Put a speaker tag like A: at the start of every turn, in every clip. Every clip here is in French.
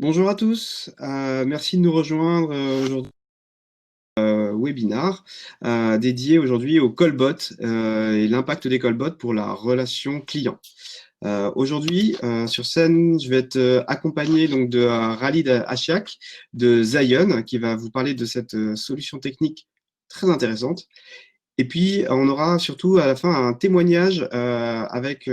A: Bonjour à tous, merci de nous rejoindre aujourd'hui webinar dédié aujourd'hui au callbot et l'impact des callbots pour la relation client. Aujourd'hui sur scène, je vais être accompagné donc de Khalid Achiak de Zion qui va vous parler de cette solution technique très intéressante. Et puis, on aura surtout à la fin un témoignage avec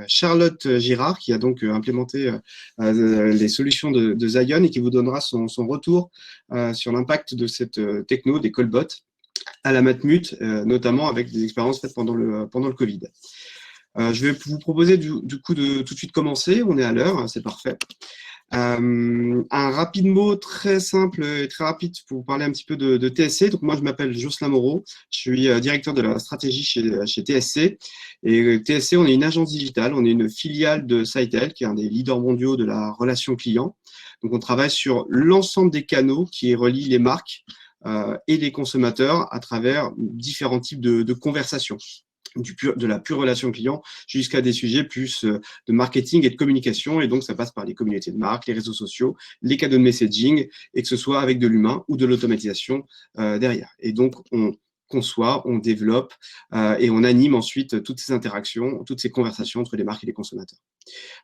A: Charlotte Girard, qui a donc implémenté les solutions de Zion et qui vous donnera son retour sur l'impact de cette techno, des callbots, à la Matmut, notamment avec des expériences faites pendant le Covid. Je vais vous proposer du coup de tout de suite commencer. On est à l'heure, c'est parfait. Un rapide mot très simple et très rapide pour vous parler un petit peu de TSC. Donc moi, je m'appelle Jocelyn Moreau, je suis directeur de la stratégie chez TSC. Et TSC, on est une agence digitale, on est une filiale de Sitel, qui est un des leaders mondiaux de la relation client. Donc on travaille sur l'ensemble des canaux qui relient les marques et les consommateurs à travers différents types de conversations de la pure relation client jusqu'à des sujets plus de marketing et de communication. Et donc, ça passe par les communautés de marque, les réseaux sociaux, les canaux de messaging, et que ce soit avec de l'humain ou de l'automatisation derrière. Et donc, on conçoit, on développe et on anime ensuite toutes ces interactions, toutes ces conversations entre les marques et les consommateurs.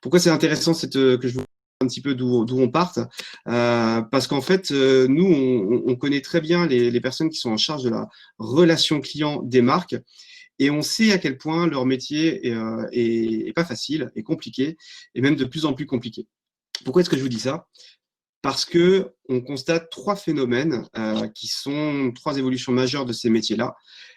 A: Pourquoi c'est intéressant que je vous un petit peu d'où on parte, parce qu'en fait, nous, on connaît très bien les personnes qui sont en charge de la relation client des marques, et on sait à quel point leur métier est pas facile, est compliqué, et même de plus en plus compliqué. Pourquoi est-ce que je vous dis ça? Parce que on constate trois phénomènes qui sont trois évolutions majeures de ces métiers-là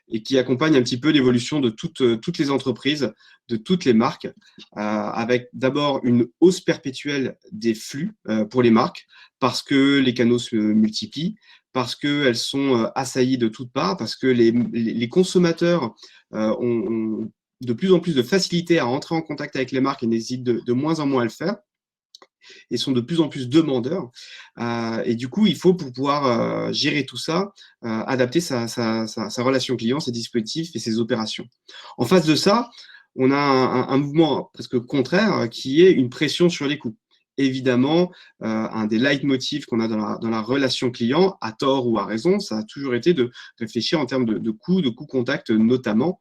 A: et qui accompagnent un petit peu l'évolution de toutes les entreprises, de toutes les marques, avec d'abord une hausse perpétuelle des flux pour les marques parce que les canaux se multiplient, parce qu'elles sont assaillies de toutes parts, parce que les consommateurs ont de plus en plus de facilité à entrer en contact avec les marques et n'hésitent de moins en moins à le faire et sont de plus en plus demandeurs. Et du coup, il faut, pour pouvoir gérer tout ça, adapter sa relation client, ses dispositifs et ses opérations. En face de ça, on a un mouvement presque contraire qui est une pression sur les coûts. Évidemment, un des leitmotifs qu'on a dans la relation client, à tort ou à raison, ça a toujours été de réfléchir en termes de coûts contact notamment.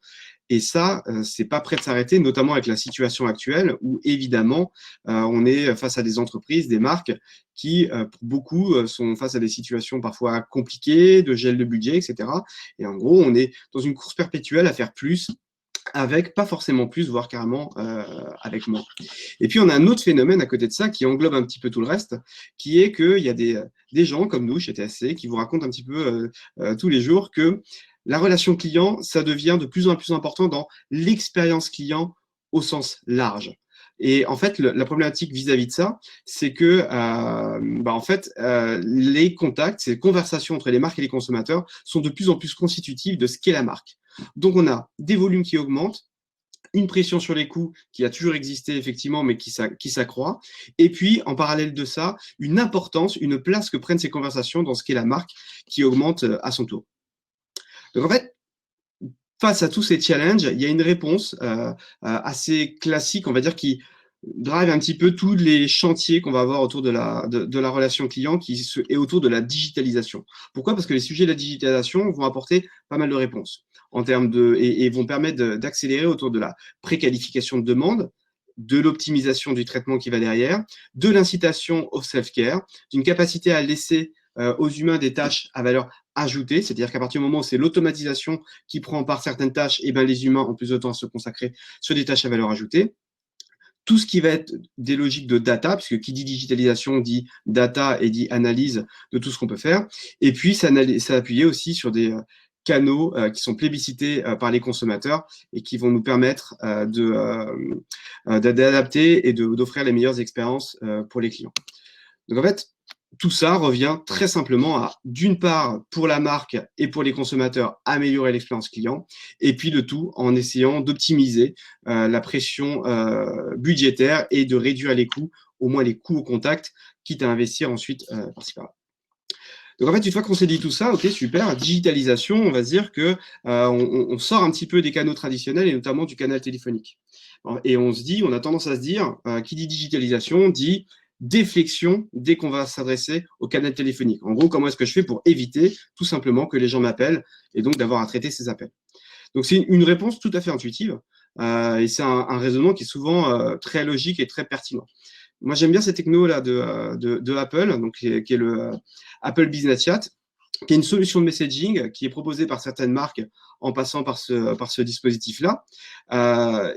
A: Et ça, c'est pas prêt de s'arrêter, notamment avec la situation actuelle où évidemment, on est face à des entreprises, des marques qui, pour beaucoup, sont face à des situations parfois compliquées, de gel de budget, etc. Et en gros, on est dans une course perpétuelle à faire plus avec pas forcément plus, voire carrément avec moins. Et puis on a un autre phénomène à côté de ça qui englobe un petit peu tout le reste, qui est qu'il y a des gens comme nous chez TSC qui vous racontent un petit peu tous les jours que la relation client, ça devient de plus en plus important dans l'expérience client au sens large. Et en fait, la problématique vis-à-vis de ça, c'est que les contacts, ces conversations entre les marques et les consommateurs sont de plus en plus constitutives de ce qu'est la marque. Donc on a des volumes qui augmentent, une pression sur les coûts qui a toujours existé effectivement, mais qui s'accroît. Et puis, en parallèle de ça, une importance, une place que prennent ces conversations dans ce qu'est la marque qui augmente à son tour. Donc en fait, face à tous ces challenges, il y a une réponse assez classique, on va dire, qui drive un petit peu tous les chantiers qu'on va avoir autour de la relation client et autour de la digitalisation. Pourquoi? Parce que les sujets de la digitalisation vont apporter pas mal de réponses en termes et vont permettre d'accélérer autour de la préqualification de demande, de l'optimisation du traitement qui va derrière, de l'incitation au self-care, d'une capacité à laisser aux humains des tâches à valeur ajoutée, c'est-à-dire qu'à partir du moment où c'est l'automatisation qui prend en part certaines tâches, et ben les humains ont plus de temps à se consacrer sur des tâches à valeur ajoutée. Tout ce qui va être des logiques de data, puisque qui dit digitalisation dit data et dit analyse de tout ce qu'on peut faire. Et puis, ça appuyer aussi sur des canaux qui sont plébiscités par les consommateurs et qui vont nous permettre d'adapter et d'offrir les meilleures expériences pour les clients. Donc, en fait, tout ça revient très simplement à, d'une part, pour la marque et pour les consommateurs, améliorer l'expérience client, et puis le tout en essayant d'optimiser la pression budgétaire et de réduire les coûts, au moins les coûts au contact, quitte à investir ensuite par-ci par-là. Donc en fait, une fois qu'on s'est dit tout ça, ok, super, digitalisation, on va se dire que on sort un petit peu des canaux traditionnels et notamment du canal téléphonique. Et on a tendance à se dire, qui dit digitalisation dit déflexion dès qu'on va s'adresser au canal téléphonique. En gros, comment est-ce que je fais pour éviter tout simplement que les gens m'appellent et donc d'avoir à traiter ces appels. Donc c'est une réponse tout à fait intuitive et c'est un raisonnement qui est souvent très logique et très pertinent. Moi, j'aime bien cette techno-là de Apple, donc, qui est le Apple Business Chat, qui est une solution de messaging qui est proposée par certaines marques en passant par ce dispositif-là,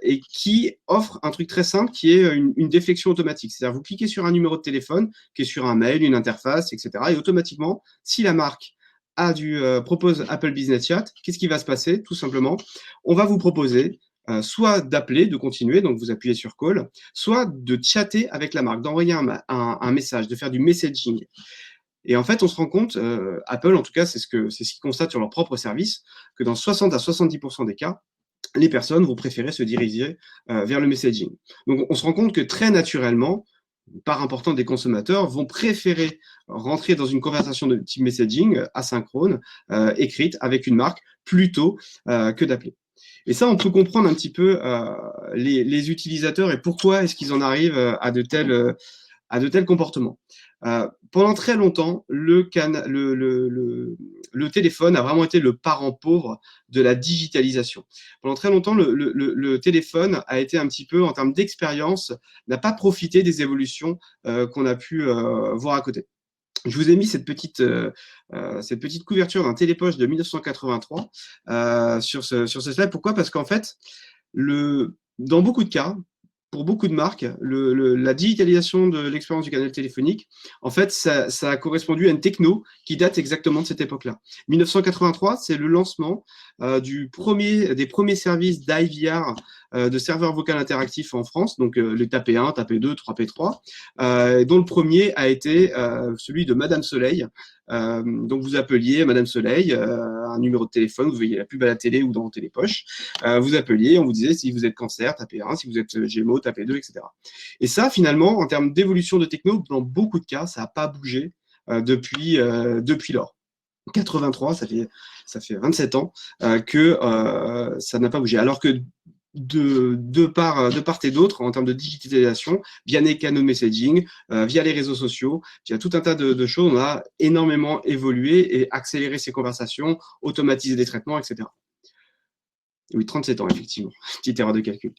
A: et qui offre un truc très simple qui est une déflexion automatique. C'est-à-dire, vous cliquez sur un numéro de téléphone qui est sur un mail, une interface, etc. Et automatiquement, si la marque propose Apple Business Chat, qu'est-ce qui va se passer? Tout simplement, on va vous proposer soit d'appeler, de continuer, donc vous appuyez sur Call, soit de chatter avec la marque, d'envoyer un message, de faire du messaging. Et en fait, on se rend compte, Apple en tout cas, c'est ce qu'ils constatent sur leur propre service, que dans 60 à 70% des cas, les personnes vont préférer se diriger vers le messaging. Donc on se rend compte que très naturellement, une part importante des consommateurs vont préférer rentrer dans une conversation de type messaging asynchrone, écrite avec une marque, plutôt que d'appeler. Et ça, on peut comprendre un petit peu les utilisateurs et pourquoi est-ce qu'ils en arrivent à de tels comportements. Pendant très longtemps, le téléphone a vraiment été le parent pauvre de la digitalisation. Pendant très longtemps, le téléphone a été un petit peu, en termes d'expérience, n'a pas profité des évolutions qu'on a pu voir à côté. Je vous ai mis cette petite couverture d'un télépoche de 1983 sur ce slide. Pourquoi? Parce qu'en fait, dans beaucoup de cas, pour beaucoup de marques, la digitalisation de l'expérience du canal téléphonique, en fait, ça a correspondu à une techno qui date exactement de cette époque-là. 1983, c'est le lancement des premiers services d'IVR, de serveurs vocal interactifs en France, donc le TAP1, TAP2, 3P3, dont le premier a été celui de Madame Soleil. Donc vous appeliez Madame Soleil, un numéro de téléphone, vous voyez la pub à la télé ou dans Télépoche, vous appeliez, on vous disait si vous êtes cancer, tapez 1, si vous êtes Gémeaux, tapez 2, etc. Et ça, finalement, en termes d'évolution de techno, dans beaucoup de cas, ça n'a pas bougé depuis lors. 83, ça fait 27 ans que ça n'a pas bougé. Alors que de part et d'autre, en termes de digitalisation, via les canaux de messaging, via les réseaux sociaux, via tout un tas de choses, on a énormément évolué et accéléré ces conversations, automatisé des traitements, etc. Oui, 37 ans, effectivement. Petite erreur de calcul.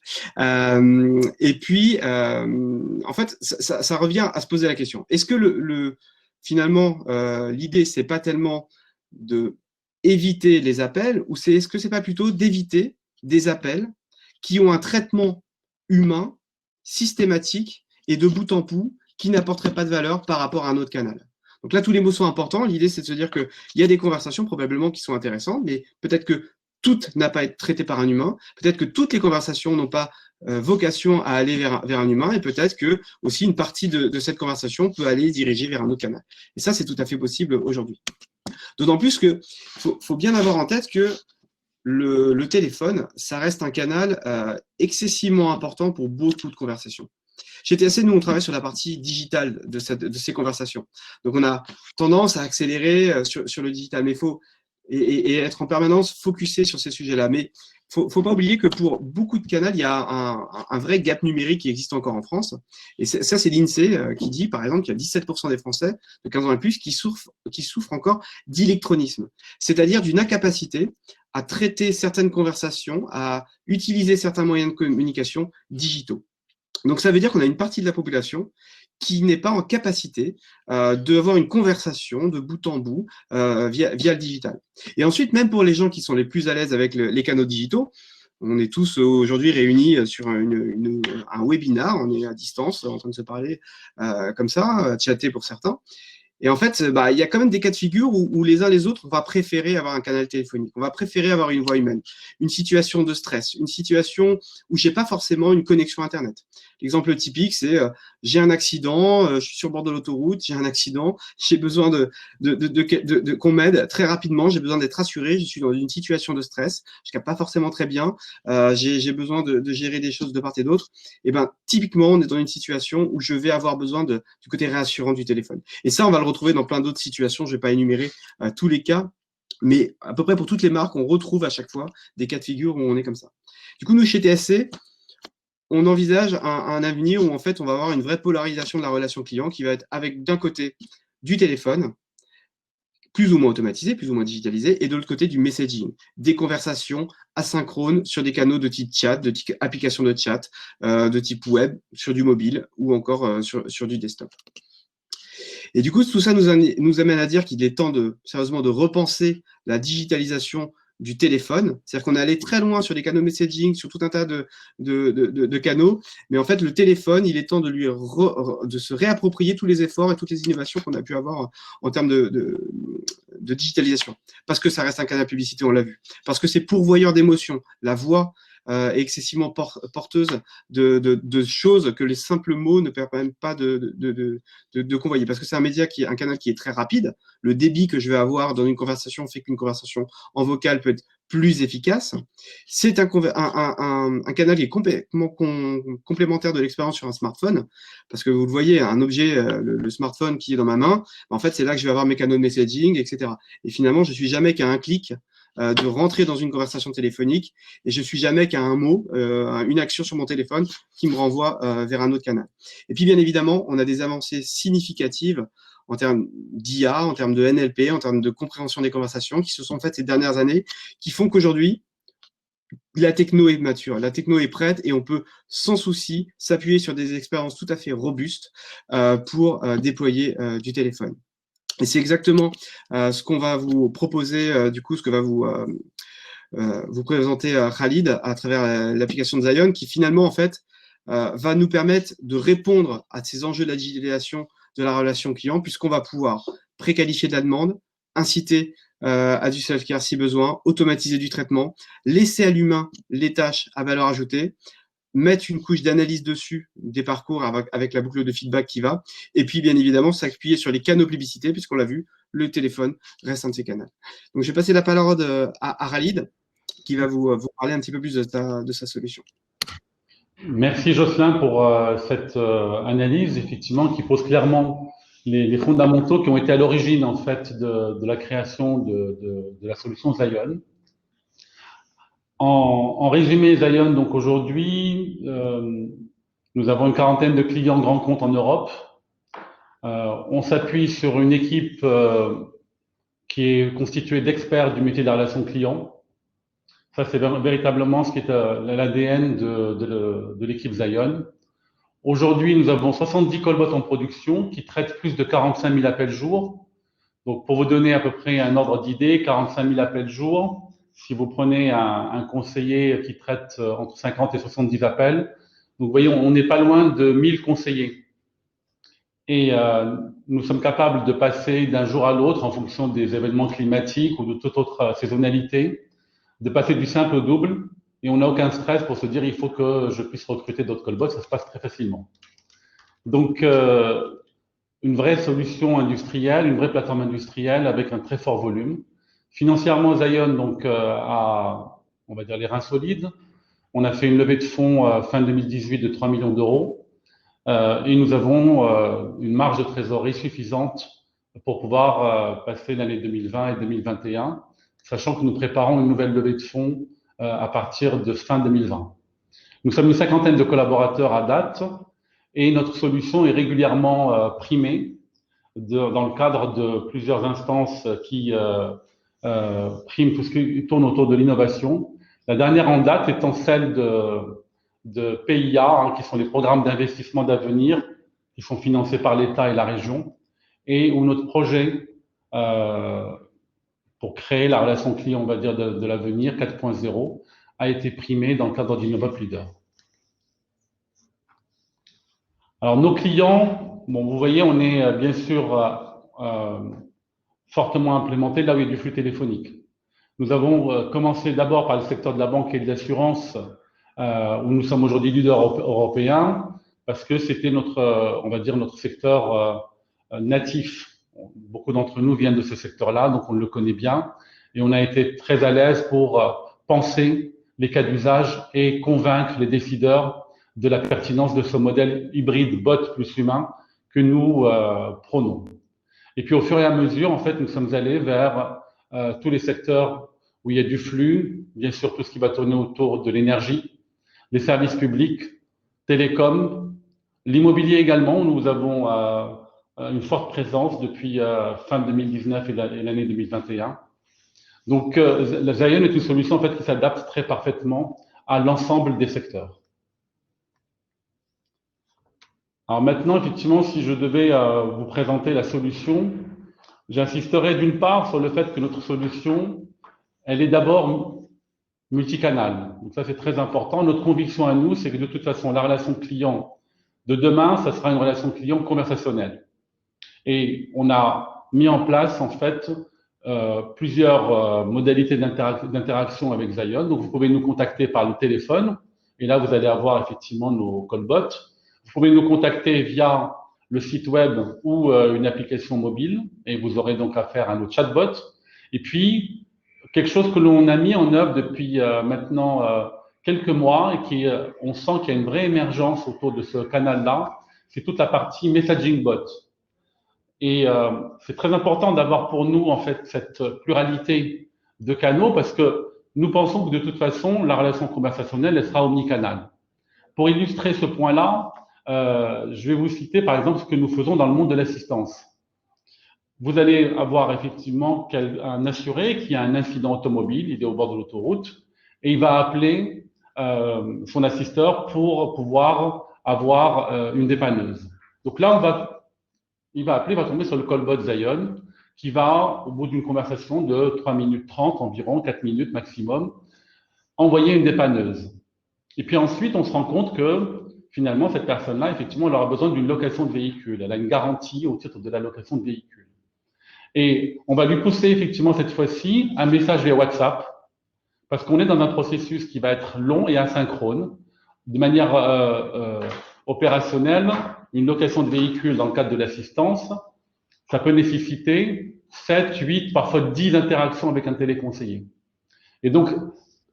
A: Et puis, en fait, ça revient à se poser la question. Est-ce que finalement, l'idée, c'est pas tellement de éviter les appels, ou est-ce que c'est pas plutôt d'éviter des appels qui ont un traitement humain, systématique et de bout en bout, qui n'apporterait pas de valeur par rapport à un autre canal. Donc là, tous les mots sont importants. L'idée, c'est de se dire qu'il y a des conversations probablement qui sont intéressantes, mais peut-être que toutes n'a pas été traitées par un humain. Peut-être que toutes les conversations n'ont pas vocation à aller vers un humain, et peut-être que aussi une partie de cette conversation peut aller diriger vers un autre canal. Et ça, c'est tout à fait possible aujourd'hui. D'autant plus qu'il faut bien avoir en tête que le téléphone, ça reste un canal excessivement important pour beaucoup de conversations. Chez TSC, nous, on travaille sur la partie digitale de ces conversations. Donc, on a tendance à accélérer sur le digital, mais il faut et être en permanence focusé sur ces sujets-là. Mais il ne faut pas oublier que pour beaucoup de canaux, il y a un vrai gap numérique qui existe encore en France. Et ça, c'est l'INSEE qui dit, par exemple, qu'il y a 17% des Français de 15 ans et plus qui souffrent encore d'électronisme, c'est-à-dire d'une incapacité à traiter certaines conversations, à utiliser certains moyens de communication digitaux. Donc, ça veut dire qu'on a une partie de la population qui n'est pas en capacité d'avoir une conversation de bout en bout via le digital. Et ensuite, même pour les gens qui sont les plus à l'aise avec les canaux digitaux, on est tous aujourd'hui réunis sur un webinar, on est à distance, en train de se parler comme ça, chatter pour certains. Et en fait, il y a quand même des cas de figure où les uns les autres, on va préférer avoir un canal téléphonique, on va préférer avoir une voix humaine, une situation de stress, une situation où j'ai pas forcément une connexion Internet. L'exemple typique, c'est j'ai un accident, je suis sur le bord de l'autoroute, j'ai un accident, j'ai besoin qu'on m'aide très rapidement, j'ai besoin d'être rassuré, je suis dans une situation de stress, je capte pas forcément très bien, j'ai besoin de gérer des choses de part et d'autre. Et typiquement, on est dans une situation où je vais avoir besoin du côté réassurant du téléphone. Et ça, on va le retrouver dans plein d'autres situations. Je ne vais pas énumérer tous les cas, mais à peu près pour toutes les marques, on retrouve à chaque fois des cas de figure où on est comme ça. Du coup, nous, chez TSC, on envisage un avenir où en fait on va avoir une vraie polarisation de la relation client qui va être avec d'un côté du téléphone, plus ou moins automatisé, plus ou moins digitalisé, et de l'autre côté du messaging, des conversations asynchrones sur des canaux de type chat, de type application de chat, de type web, sur du mobile ou encore sur du desktop. Et du coup, tout ça nous amène à dire qu'il est temps sérieusement de repenser la digitalisation du téléphone. C'est-à-dire qu'on est allé très loin sur les canaux messaging, sur tout un tas de canaux, mais en fait, le téléphone, il est temps de se réapproprier tous les efforts et toutes les innovations qu'on a pu avoir en termes de digitalisation. Parce que ça reste un canal de publicité, on l'a vu. Parce que c'est pourvoyeur d'émotions. La voix est excessivement porteuse de choses que les simples mots ne permettent pas de convoyer. Parce que c'est un canal qui est très rapide. Le débit que je vais avoir dans une conversation fait qu'une conversation en vocal peut être plus efficace. C'est un canal qui est complètement complémentaire de l'expérience sur un smartphone, parce que vous le voyez, un objet, le smartphone qui est dans ma main, en fait, c'est là que je vais avoir mes canaux de messaging, etc. Et finalement, je suis jamais qu'à un clic de rentrer dans une conversation téléphonique, et je suis jamais qu'à un mot, une action sur mon téléphone qui me renvoie vers un autre canal. Et puis, bien évidemment, on a des avancées significatives en termes d'IA, en termes de NLP, en termes de compréhension des conversations qui se sont faites ces dernières années, qui font qu'aujourd'hui, la techno est mature, la techno est prête et on peut sans souci s'appuyer sur des expériences tout à fait robustes pour déployer du téléphone. Et c'est exactement ce qu'on va vous proposer, du coup, ce que va vous présenter Khalid à travers l'application de Zion, qui finalement, en fait, va nous permettre de répondre à ces enjeux de la digitalisation de la relation client, puisqu'on va pouvoir préqualifier de la demande, inciter à du self-care si besoin, automatiser du traitement, laisser à l'humain les tâches à valeur ajoutée, mettre une couche d'analyse dessus des parcours avec la boucle de feedback qui va, et puis bien évidemment s'appuyer sur les canaux publicités, puisqu'on l'a vu, le téléphone reste un de ces canaux. Donc je vais passer la parole à Khalid, qui va vous parler un petit peu plus de sa solution.
B: Merci Jocelyn pour cette analyse, effectivement, qui pose clairement les fondamentaux qui ont été à l'origine en fait de la création de la solution Zion. En résumé, Zion, donc aujourd'hui, nous avons une quarantaine de clients grands comptes en Europe. On s'appuie sur une équipe qui est constituée d'experts du métier de la relation client. Ça, c'est véritablement ce qui est l'ADN de l'équipe Zion. Aujourd'hui, nous avons 70 callbots en production qui traitent plus de 45 000 appels jour. Donc, pour vous donner à peu près un ordre d'idée, 45 000 appels jour, si vous prenez un conseiller qui traite entre 50 et 70 appels, donc vous voyez, on n'est pas loin de 1000 conseillers. Et nous sommes capables de passer d'un jour à l'autre en fonction des événements climatiques ou de toute autre saisonnalité, de passer du simple au double, et on n'a aucun stress pour se dire il faut que je puisse recruter d'autres callbots, ça se passe très facilement. Donc, une vraie solution industrielle, une vraie plateforme industrielle avec un très fort volume. Financièrement, Zion donc, a, on va dire, les reins solides. On a fait une levée de fonds fin 2018 de 3 millions d'euros et nous avons une marge de trésorerie suffisante pour pouvoir passer l'année 2020 et 2021, sachant que nous préparons une nouvelle levée de fonds à partir de fin 2020. Nous sommes une cinquantaine de collaborateurs à date et notre solution est régulièrement primée dans le cadre de plusieurs instances qui priment tout ce qui tourne autour de l'innovation. La dernière en date étant celle de PIA, qui sont les programmes d'investissement d'avenir, qui sont financés par l'État et la région, et où notre projet pour créer la relation client, on va dire, de l'avenir 4.0, a été primé dans le cadre d'Innovop Leader. Alors, nos clients, bon, vous voyez, on est bien sûr fortement implémenté là où il y a du flux téléphonique. Nous avons commencé d'abord par le secteur de la banque et de l'assurance, où nous sommes aujourd'hui leaders européens, parce que c'était notre, on va dire, notre secteur natif. Beaucoup d'entre nous viennent de ce secteur-là, donc on le connaît bien, et on a été très à l'aise pour penser les cas d'usage et convaincre les décideurs de la pertinence de ce modèle hybride bot plus humain que nous prônons. Et puis au fur et à mesure, en fait, nous sommes allés vers tous les secteurs où il y a du flux, bien sûr tout ce qui va tourner autour de l'énergie, les services publics, télécom, l'immobilier également. Nous avons une forte présence depuis fin 2019 et l'année 2021. Donc, la Zion est une solution en fait qui s'adapte très parfaitement à l'ensemble des secteurs. Alors maintenant, effectivement, si je devais vous présenter la solution, j'insisterai d'une part sur le fait que notre solution, elle est d'abord multicanal. Donc ça, c'est très important. Notre conviction à nous, c'est que de toute façon, la relation client de demain, ça sera une relation client conversationnelle. Et on a mis en place, en fait, plusieurs modalités d'interaction avec Zion. Donc, vous pouvez nous contacter par le téléphone. Et là, vous allez avoir effectivement nos callbots. Vous pouvez nous contacter via le site web ou une application mobile. Et vous aurez donc affaire à nos chatbots. Et puis, quelque chose que l'on a mis en œuvre depuis maintenant quelques mois et qui, on sent qu'il y a une vraie émergence autour de ce canal-là, c'est toute la partie messaging bot. Et c'est très important d'avoir pour nous en fait cette pluralité de canaux parce que nous pensons que de toute façon la relation conversationnelle elle sera omnicanale. Pour illustrer ce point-là, je vais vous citer par exemple ce que nous faisons dans le monde de l'assistance. Vous allez avoir effectivement un assuré qui a un incident automobile, il est au bord de l'autoroute et il va appeler son assisteur pour pouvoir avoir une dépanneuse. Donc là, il va appeler, il va tomber sur le callbot Zion qui va, au bout d'une conversation de 3 minutes 30 environ, 4 minutes maximum, envoyer une dépanneuse. Et puis ensuite, on se rend compte que finalement, cette personne-là, effectivement, elle aura besoin d'une location de véhicule. Elle a une garantie au titre de la location de véhicule. Et on va lui pousser effectivement cette fois-ci un message via WhatsApp parce qu'on est dans un processus qui va être long et asynchrone. De manière opérationnelle, une location de véhicule dans le cadre de l'assistance, ça peut nécessiter 7, 8, parfois 10 interactions avec un téléconseiller. Et donc,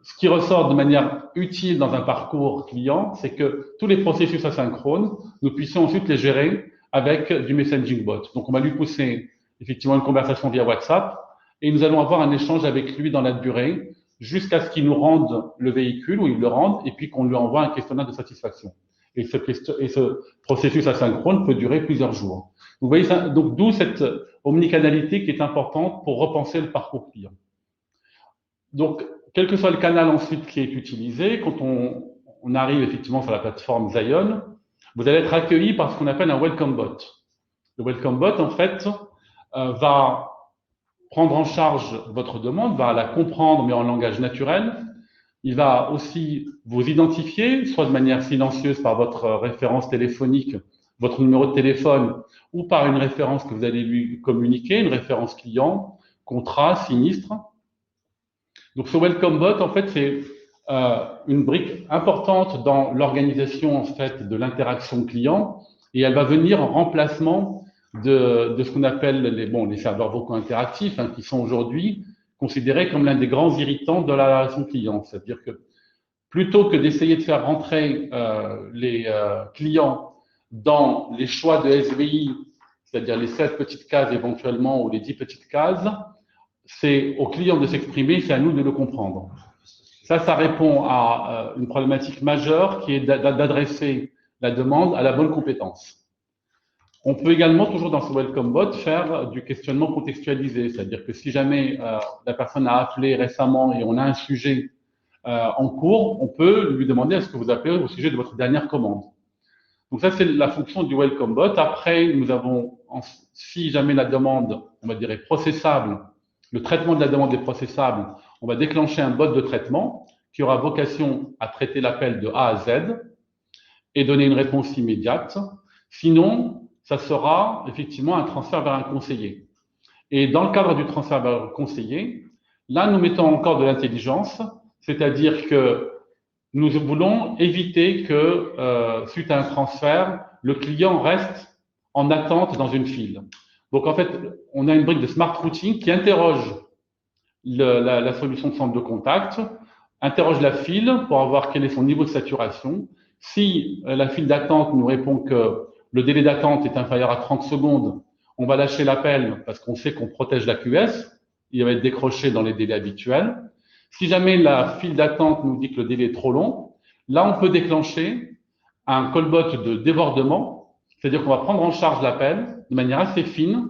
B: ce qui ressort de manière utile dans un parcours client, c'est que tous les processus asynchrones, nous puissions ensuite les gérer avec du messaging bot. Donc, on va lui pousser effectivement une conversation via WhatsApp et nous allons avoir un échange avec lui dans la durée jusqu'à ce qu'il nous rende le véhicule ou il le rende et puis qu'on lui envoie un questionnaire de satisfaction. Et ce processus asynchrone peut durer plusieurs jours. Vous voyez ça, donc d'où cette omnicanalité qui est importante pour repenser le parcours client. Donc, quel que soit le canal ensuite qui est utilisé, quand on arrive effectivement sur la plateforme Zion, vous allez être accueilli par ce qu'on appelle un welcome bot. Le welcome bot, en fait, va prendre en charge votre demande, va la comprendre mais en langage naturel. Il va aussi vous identifier, soit de manière silencieuse par votre référence téléphonique, votre numéro de téléphone, ou par une référence que vous allez lui communiquer, une référence client, contrat, sinistre. Donc ce welcome bot, en fait, c'est une brique importante dans l'organisation en fait de l'interaction client, et elle va venir en remplacement de ce qu'on appelle les serveurs vocaux interactifs, qui sont aujourd'hui considérés comme l'un des grands irritants de la relation client. C'est-à-dire que plutôt que d'essayer de faire rentrer les clients dans les choix de SVI, c'est-à-dire les 7 petites cases éventuellement ou les 10 petites cases, c'est aux clients de s'exprimer, c'est à nous de le comprendre. Ça répond à une problématique majeure qui est d'adresser la demande à la bonne compétence. On peut également, toujours dans ce welcome bot, faire du questionnement contextualisé, c'est-à-dire que si jamais la personne a appelé récemment et on a un sujet en cours, on peut lui demander est-ce que vous appelez au sujet de votre dernière commande. Donc ça, c'est la fonction du welcome bot. Après, nous avons, si jamais la demande, on va dire, est processable, le traitement de la demande est processable, on va déclencher un bot de traitement qui aura vocation à traiter l'appel de A à Z et donner une réponse immédiate. Sinon, ça sera effectivement un transfert vers un conseiller. Et dans le cadre du transfert vers un conseiller, là, nous mettons encore de l'intelligence, c'est-à-dire que nous voulons éviter que, suite à un transfert, le client reste en attente dans une file. Donc, en fait, on a une brique de smart routing qui interroge la solution de centre de contact, interroge la file pour voir quel est son niveau de saturation. Si la file d'attente nous répond que le délai d'attente est inférieur à 30 secondes, on va lâcher l'appel parce qu'on sait qu'on protège la QS. Il va être décroché dans les délais habituels. Si jamais la file d'attente nous dit que le délai est trop long, là, on peut déclencher un callbot de débordement, c'est-à-dire qu'on va prendre en charge l'appel de manière assez fine,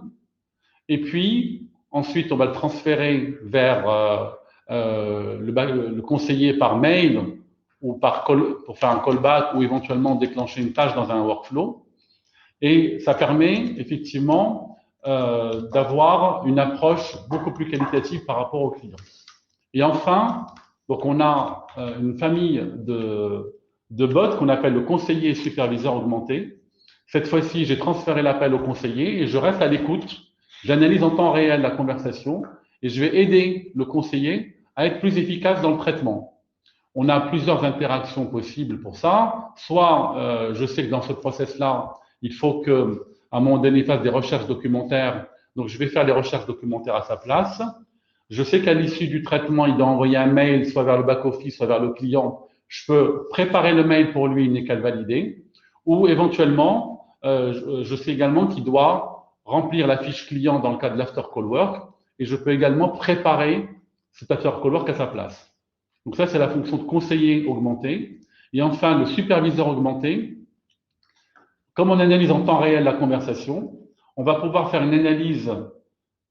B: et puis ensuite on va le transférer vers le conseiller par mail ou par pour faire un callback ou éventuellement déclencher une tâche dans un workflow. Et ça permet effectivement d'avoir une approche beaucoup plus qualitative par rapport aux clients. Et enfin, donc on a une famille de bots qu'on appelle le conseiller superviseur augmenté. Cette fois-ci, j'ai transféré l'appel au conseiller et je reste à l'écoute. J'analyse en temps réel la conversation et je vais aider le conseiller à être plus efficace dans le traitement. On a plusieurs interactions possibles pour ça. Soit je sais que dans ce process-là, il faut que, à un moment donné, il fasse des recherches documentaires. Donc, je vais faire les recherches documentaires à sa place. Je sais qu'à l'issue du traitement, il doit envoyer un mail, soit vers le back-office, soit vers le client. Je peux préparer le mail pour lui, il n'est qu'à le valider. Ou éventuellement, je sais également qu'il doit remplir la fiche client dans le cas de l'after call work. Et je peux également préparer cet after call work à sa place. Donc ça, c'est la fonction de conseiller augmenté. Et enfin, le superviseur augmenté, comme on analyse en temps réel la conversation, on va pouvoir faire une analyse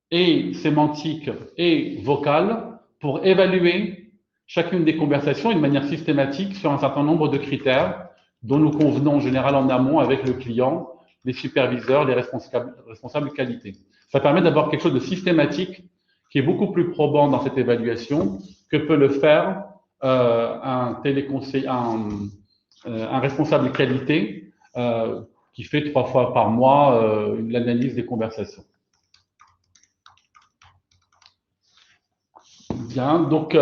B: et sémantique et vocale pour évaluer chacune des conversations de manière systématique sur un certain nombre de critères dont nous convenons en général en amont avec le client, les superviseurs, les responsables qualité. Ça permet d'avoir quelque chose de systématique qui est beaucoup plus probant dans cette évaluation que peut le faire un responsable qualité qui fait 3 fois par mois l'analyse des conversations. Bien, donc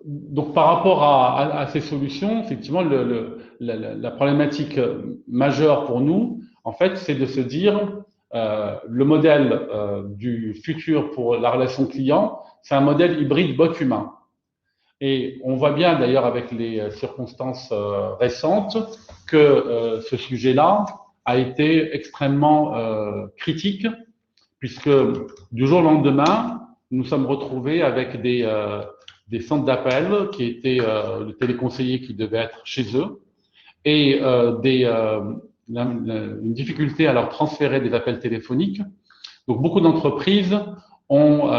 B: donc par rapport à ces solutions, effectivement, la problématique majeure pour nous, en fait, c'est de se dire le modèle du futur pour la relation client, c'est un modèle hybride bot-humain. Et on voit bien d'ailleurs avec les circonstances récentes que ce sujet-là a été extrêmement critique, puisque du jour au lendemain, nous sommes retrouvés avec des centres d'appel qui étaient le téléconseiller qui devait être chez eux et une difficulté à leur transférer des appels téléphoniques. Donc beaucoup d'entreprises ont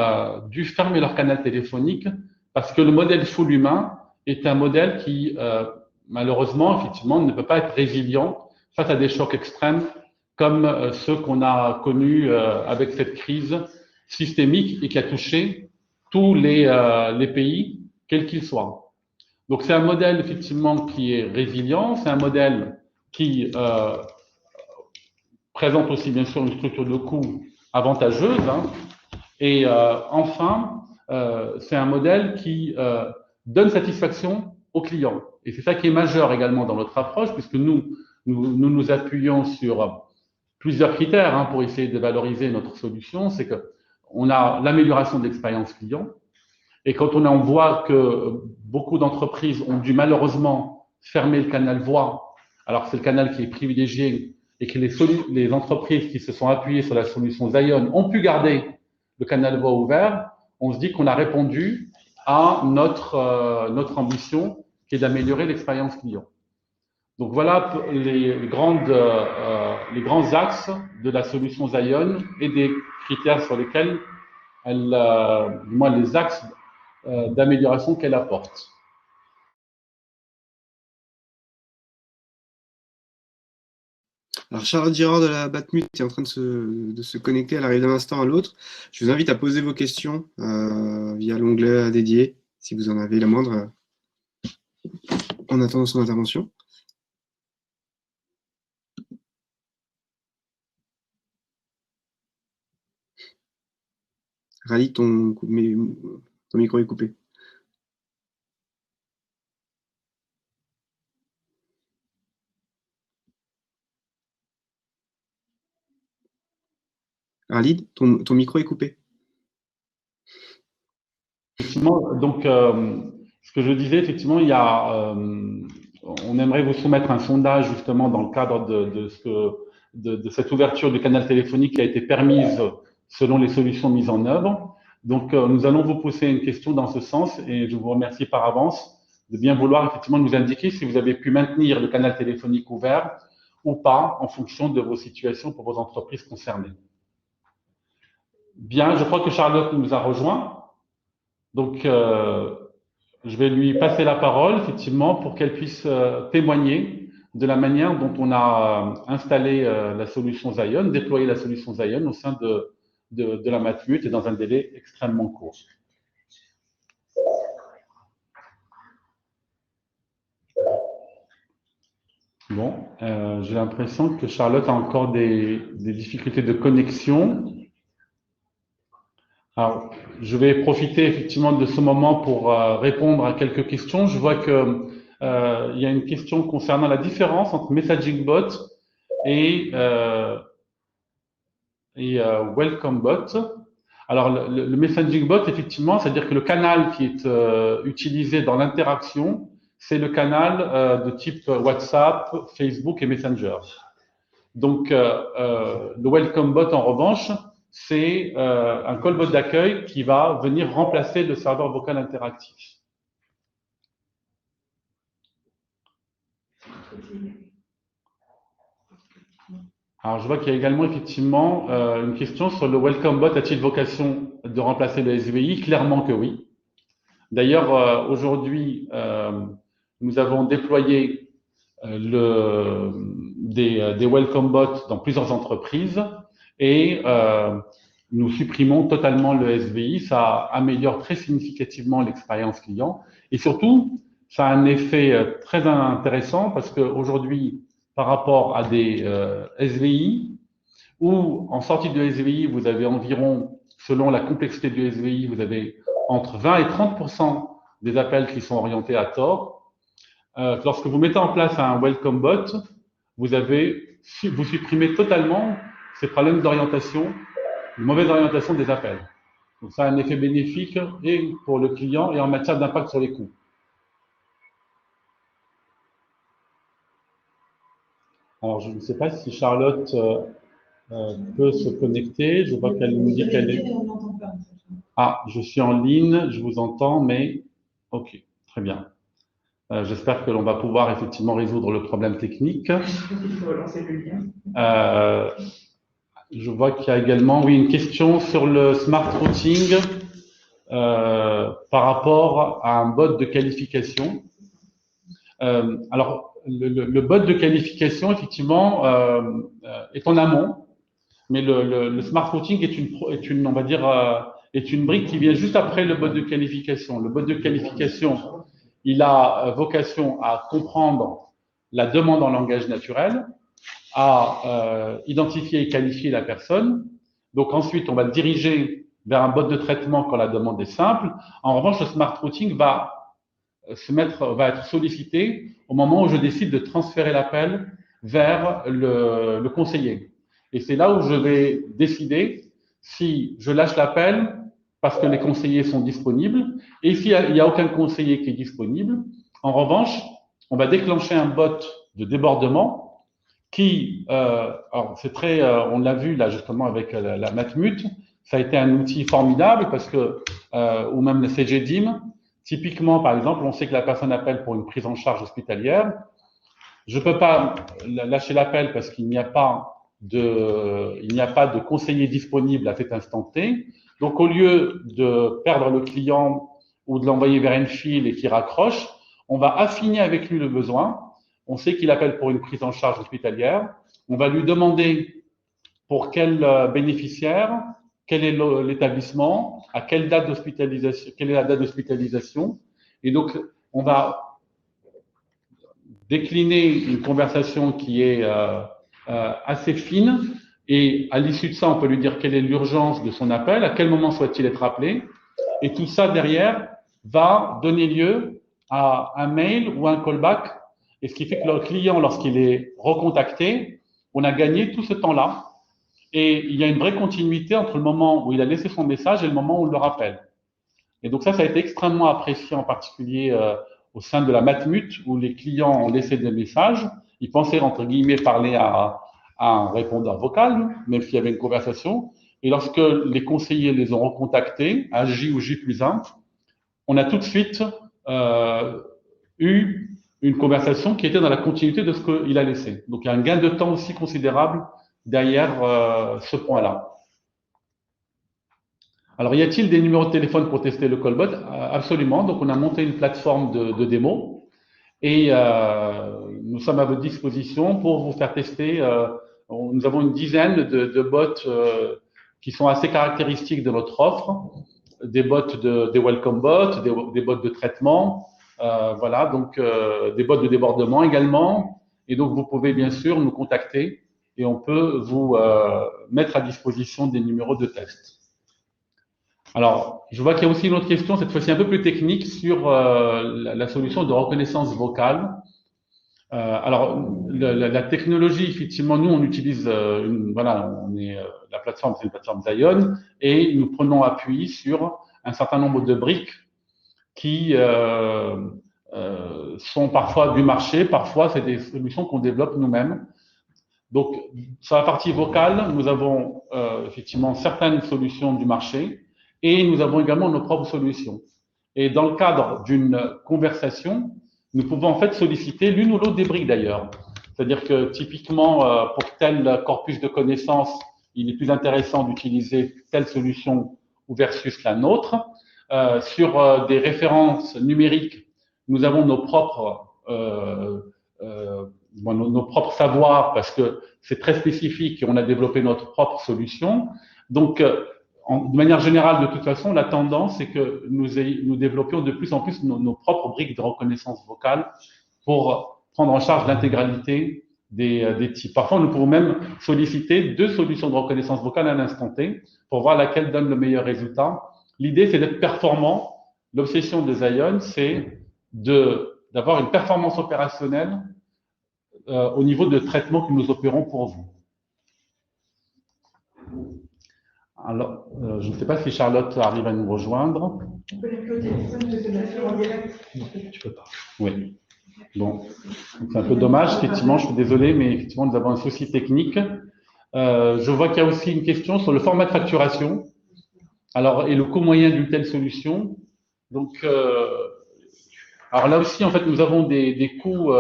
B: dû fermer leur canal téléphonique parce que le modèle full humain est un modèle qui, malheureusement, effectivement, ne peut pas être résilient face à des chocs extrêmes comme ceux qu'on a connus avec cette crise systémique et qui a touché tous les pays, quels qu'ils soient. Donc c'est un modèle effectivement qui est résilient, c'est un modèle qui présente aussi bien sûr une structure de coût avantageuse, hein, et enfin c'est un modèle qui donne satisfaction aux clients. Et c'est ça qui est majeur également dans notre approche, puisque nous appuyons sur plusieurs critères hein, pour essayer de valoriser notre solution. C'est qu'on a l'amélioration de l'expérience client. Et quand on voit que beaucoup d'entreprises ont dû malheureusement fermer le canal voix, alors c'est le canal qui est privilégié, et que les entreprises qui se sont appuyées sur la solution Zion ont pu garder le canal voix ouvert, on se dit qu'on a répondu à notre ambition qui est d'améliorer l'expérience client. Donc voilà les grands axes de la solution Zion et des critères sur lesquels les axes d'amélioration qu'elle apporte.
A: Alors Charlotte Girard de la Batmut est en train de se connecter, elle arrive d'un instant à l'autre. Je vous invite à poser vos questions via l'onglet dédié, si vous en avez la moindre, en attendant son intervention. Rally, ton micro est coupé. Rally, ton micro est coupé.
B: Effectivement, donc ce que je disais, effectivement, il y a, on aimerait vous soumettre un sondage justement dans le cadre de cette ouverture du canal téléphonique qui a été permise selon les solutions mises en œuvre. Donc, nous allons vous poser une question dans ce sens et je vous remercie par avance de bien vouloir effectivement nous indiquer si vous avez pu maintenir le canal téléphonique ouvert ou pas en fonction de vos situations pour vos entreprises concernées. Bien, je crois que Charlotte nous a rejoint. Donc, je vais lui passer la parole, effectivement, pour qu'elle puisse témoigner de la manière dont on a installé la solution Zion, déployé la solution Zion au sein de la Matmut et dans un délai extrêmement court. Bon, j'ai l'impression que Charlotte a encore des difficultés de connexion. Alors, je vais profiter effectivement de ce moment pour répondre à quelques questions. Je vois que il y a une question concernant la différence entre Messaging Bot et Welcome Bot. Alors, le Messaging Bot, effectivement, c'est-à-dire que le canal qui est utilisé dans l'interaction, c'est le canal de type WhatsApp, Facebook et Messenger. Donc, le Welcome Bot, en revanche, c'est un callbot d'accueil qui va venir remplacer le serveur vocal interactif. Alors, je vois qu'il y a également effectivement une question sur le Welcome Bot. A-t-il vocation de remplacer le SVI? Clairement que oui. D'ailleurs, aujourd'hui, nous avons déployé des Welcome Bots dans plusieurs entreprises et nous supprimons totalement le SVI. Ça améliore très significativement l'expérience client et surtout, ça a un effet très intéressant parce qu'aujourd'hui, par rapport à des SVI, où en sortie de SVI, vous avez environ, selon la complexité du SVI, vous avez entre 20 et 30% des appels qui sont orientés à tort. Lorsque vous mettez en place un Welcome Bot, vous supprimez totalement ces problèmes d'orientation, de mauvaise orientation des appels. Donc ça a un effet bénéfique et pour le client et en matière d'impact sur les coûts. Alors, je ne sais pas si Charlotte peut se connecter. Je vois qu'elle nous dit qu'elle est… Ah, je suis en ligne, je vous entends, mais… Ok, très bien. J'espère que l'on va pouvoir effectivement résoudre le problème technique. Je vois qu'il y a également, oui, une question sur le smart routing par rapport à un bot de qualification. Alors, le bot de qualification, effectivement, est en amont, mais le smart routing est une, on va dire, est une brique qui vient juste après le bot de qualification. Le bot de qualification, il a vocation à comprendre la demande en langage naturel, à identifier et qualifier la personne. Donc ensuite, on va le diriger vers un bot de traitement quand la demande est simple. En revanche, le smart routing va être sollicité au moment où je décide de transférer l'appel vers le conseiller. Et c'est là où je vais décider si je lâche l'appel parce que les conseillers sont disponibles et s'il n'y a aucun conseiller qui est disponible. En revanche, on va déclencher un bot de débordement qui, alors c'est très, on l'a vu là justement avec la Matmut, ça a été un outil formidable parce que, ou même le CGDIM, typiquement, par exemple, on sait que la personne appelle pour une prise en charge hospitalière. Je ne peux pas lâcher l'appel parce qu'il n'y a pas de conseiller disponible à cet instant T. Donc, au lieu de perdre le client ou de l'envoyer vers une file et qu'il raccroche, on va affiner avec lui le besoin. On sait qu'il appelle pour une prise en charge hospitalière. On va lui demander pour quel bénéficiaire, quel est l'établissement, à quelle date d'hospitalisation, quelle est la date d'hospitalisation. Et donc, on va décliner une conversation qui est assez fine. Et à l'issue de ça, on peut lui dire quelle est l'urgence de son appel, à quel moment souhaite-t-il être appelé. Et tout ça, derrière, va donner lieu à un mail ou un callback. Et ce qui fait que le client, lorsqu'il est recontacté, on a gagné tout ce temps-là. Et il y a une vraie continuité entre le moment où il a laissé son message et le moment où on le rappelle. Et donc ça a été extrêmement apprécié, en particulier au sein de la Matmut, où les clients ont laissé des messages. Ils pensaient, entre guillemets, parler à un répondeur vocal, même s'il y avait une conversation. Et lorsque les conseillers les ont recontactés, à J ou J+1, on a tout de suite eu une conversation qui était dans la continuité de ce qu'il a laissé. Donc il y a un gain de temps aussi considérable derrière ce point-là. Alors, y a-t-il des numéros de téléphone pour tester le callbot? Absolument. Donc, on a monté une plateforme de démo et nous sommes à votre disposition pour vous faire tester. Nous avons une dizaine de bots qui sont assez caractéristiques de notre offre, des bots des welcome bots, des bots de traitement, voilà, donc des bots de débordement également. Et donc, vous pouvez bien sûr nous contacter et on peut vous mettre à disposition des numéros de test. Alors, je vois qu'il y a aussi une autre question, cette fois-ci un peu plus technique, sur la solution de reconnaissance vocale. Alors, la technologie, effectivement, nous, on utilise, voilà, la plateforme, c'est une plateforme Zion, et nous prenons appui sur un certain nombre de briques qui sont parfois du marché, parfois c'est des solutions qu'on développe nous-mêmes. Donc, sur la partie vocale, nous avons effectivement certaines solutions du marché, et nous avons également nos propres solutions. Et dans le cadre d'une conversation, nous pouvons en fait solliciter l'une ou l'autre des briques d'ailleurs. C'est-à-dire que typiquement, pour tel corpus de connaissances, il est plus intéressant d'utiliser telle solution versus la nôtre. Sur des références numériques, nous avons nos propres savoirs parce que c'est très spécifique et on a développé notre propre solution. Donc, de manière générale, de toute façon, la tendance, c'est que nous développions de plus en plus nos propres briques de reconnaissance vocale pour prendre en charge l'intégralité des types. Parfois, nous pouvons même solliciter 2 solutions de reconnaissance vocale à l'instant T pour voir laquelle donne le meilleur résultat. L'idée, c'est d'être performant. L'obsession de Zion, c'est d'avoir une performance opérationnelle au niveau de traitement que nous opérons pour vous. Alors, je ne sais pas si Charlotte arrive à nous rejoindre.
C: On peut l'appeler au téléphone, je te l'assure en direct.
B: Non, tu peux pas. Oui. Bon, c'est un peu dommage, effectivement, je suis désolé, mais effectivement, nous avons un souci technique. Je vois qu'il y a aussi une question sur le format de facturation. Alors, et le coût moyen d'une telle solution. Donc, alors là aussi, en fait, nous avons des coûts.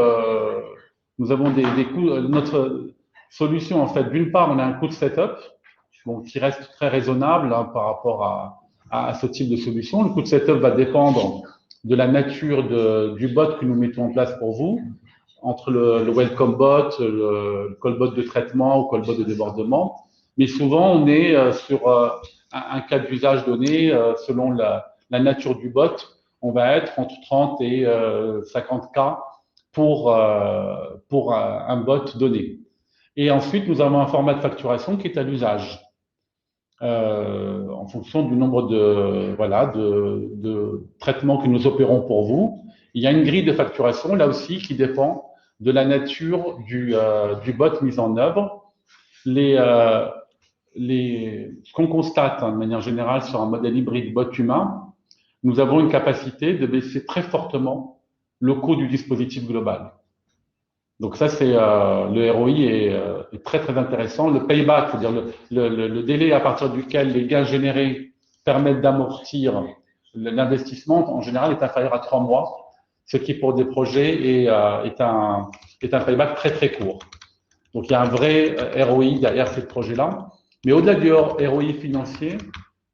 B: Nous avons des coûts. Notre solution, en fait, d'une part, on a un coût de setup, bon, qui reste très raisonnable hein, par rapport à ce type de solution. Le coût de setup va dépendre de la nature du bot que nous mettons en place pour vous, entre le welcome bot, le callbot de traitement ou callbot de débordement. Mais souvent, on est sur un cas d'usage donné, selon la nature du bot, on va être entre 30 et 50 cas pour un bot donné. Et ensuite, nous avons un format de facturation qui est à l'usage. En fonction du nombre de traitements que nous opérons pour vous. Il y a une grille de facturation, là aussi, qui dépend de la nature du bot mis en œuvre. Ce qu'on constate, hein, de manière générale, sur un modèle hybride bot humain, nous avons une capacité de baisser très fortement le coût du dispositif global. Donc ça, c'est le ROI est très très intéressant. Le payback, c'est-à-dire le délai à partir duquel les gains générés permettent d'amortir l'investissement, en général, est inférieur à 3 mois, ce qui pour des projets est un payback très très court. Donc il y a un vrai ROI derrière ces projets-là. Mais au-delà du ROI financier,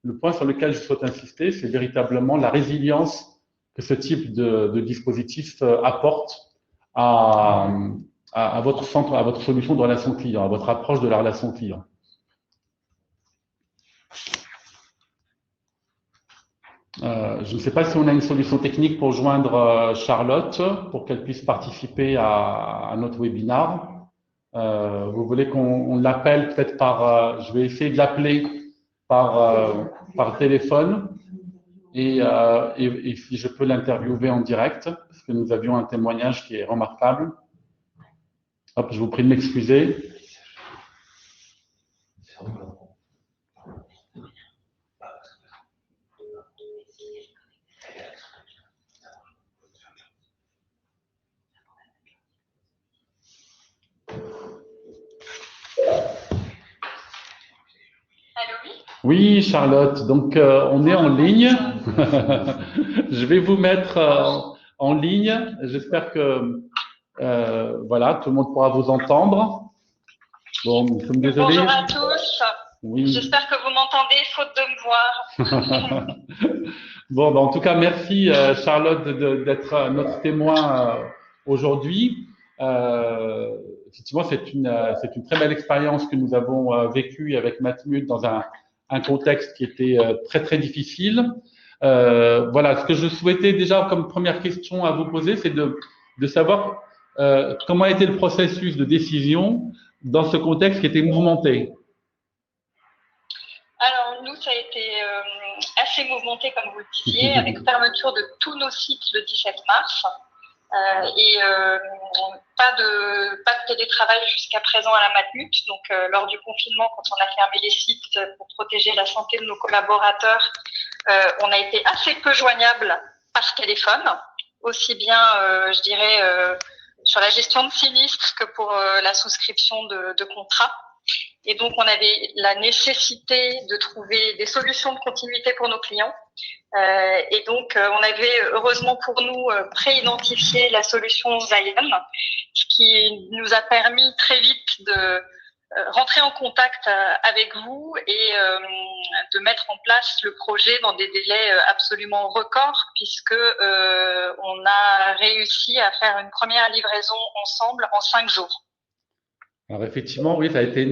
B: le point sur lequel je souhaite insister, c'est véritablement la résilience que ce type de dispositif apporte à votre centre, à votre solution de relation client, à votre approche de la relation client. Je ne sais pas si on a une solution technique pour joindre Charlotte, pour qu'elle puisse participer à notre webinaire. Vous voulez qu'on l'appelle peut-être par... je vais essayer de l'appeler par téléphone. Et si je peux l'interviewer en direct, parce que nous avions un témoignage qui est remarquable. Hop, je vous prie de m'excuser. Oui, Charlotte, donc on est en ligne. Je vais vous mettre en ligne. J'espère que voilà, tout le monde pourra vous entendre. Bon, nous sommes désolés.
D: Bonjour à tous.
B: Oui.
D: J'espère que vous m'entendez, faute de me voir.
B: Bon, en tout cas, merci Charlotte d'être notre témoin aujourd'hui. Effectivement, c'est une très belle expérience que nous avons vécue avec Matmut dans un contexte qui était très très difficile. Voilà, ce que je souhaitais déjà comme première question à vous poser, c'est de savoir comment a été le processus de décision dans ce contexte qui était mouvementé.
D: Alors, nous, ça a été assez mouvementé, comme vous le disiez, avec fermeture de tous nos sites le 17 mars et pas de télétravail jusqu'à présent à la Matmut. Donc, lors du confinement, quand on a fermé les sites pour protéger la santé de nos collaborateurs, on a été assez peu joignable par téléphone, aussi bien, je dirais, sur la gestion de sinistres que pour la souscription de contrats. Et donc, on avait la nécessité de trouver des solutions de continuité pour nos clients. Et donc, on avait heureusement pour nous pré-identifié la solution Zion, ce qui nous a permis très vite de rentrer en contact avec vous et de mettre en place le projet dans des délais absolument records, puisque on a réussi à faire une première livraison ensemble en 5 jours.
B: Alors effectivement, oui, ça a été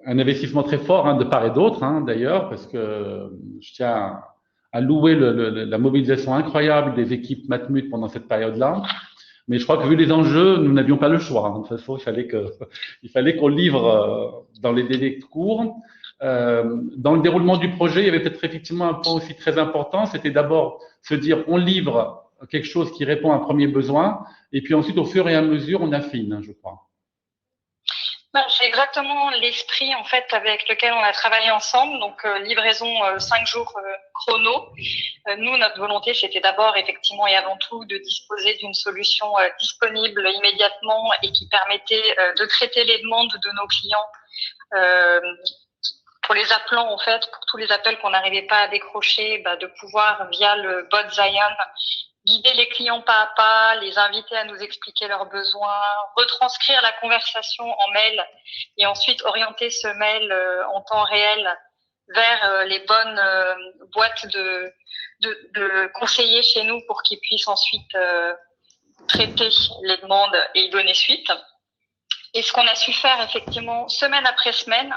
B: un investissement très fort de part et d'autre, d'ailleurs, parce que je tiens à louer la mobilisation incroyable des équipes Matmut pendant cette période-là. Mais je crois que vu les enjeux, nous n'avions pas le choix. De toute façon, il fallait qu'on livre dans les délais courts. Dans le déroulement du projet, il y avait peut-être effectivement un point aussi très important, c'était d'abord se dire on livre quelque chose qui répond à un premier besoin, et puis ensuite, au fur et à mesure, on affine, je crois.
D: C'est exactement l'esprit en fait avec lequel on a travaillé ensemble. Donc livraison 5 jours chrono. Nous, notre volonté, c'était d'abord effectivement et avant tout de disposer d'une solution disponible immédiatement et qui permettait de traiter les demandes de nos clients pour les appelant en fait, pour tous les appels qu'on n'arrivait pas à décrocher, de pouvoir via le bot Zion guider les clients pas à pas, les inviter à nous expliquer leurs besoins, retranscrire la conversation en mail et ensuite orienter ce mail en temps réel vers les bonnes boîtes de conseillers chez nous pour qu'ils puissent ensuite traiter les demandes et y donner suite. Et ce qu'on a su faire effectivement semaine après semaine,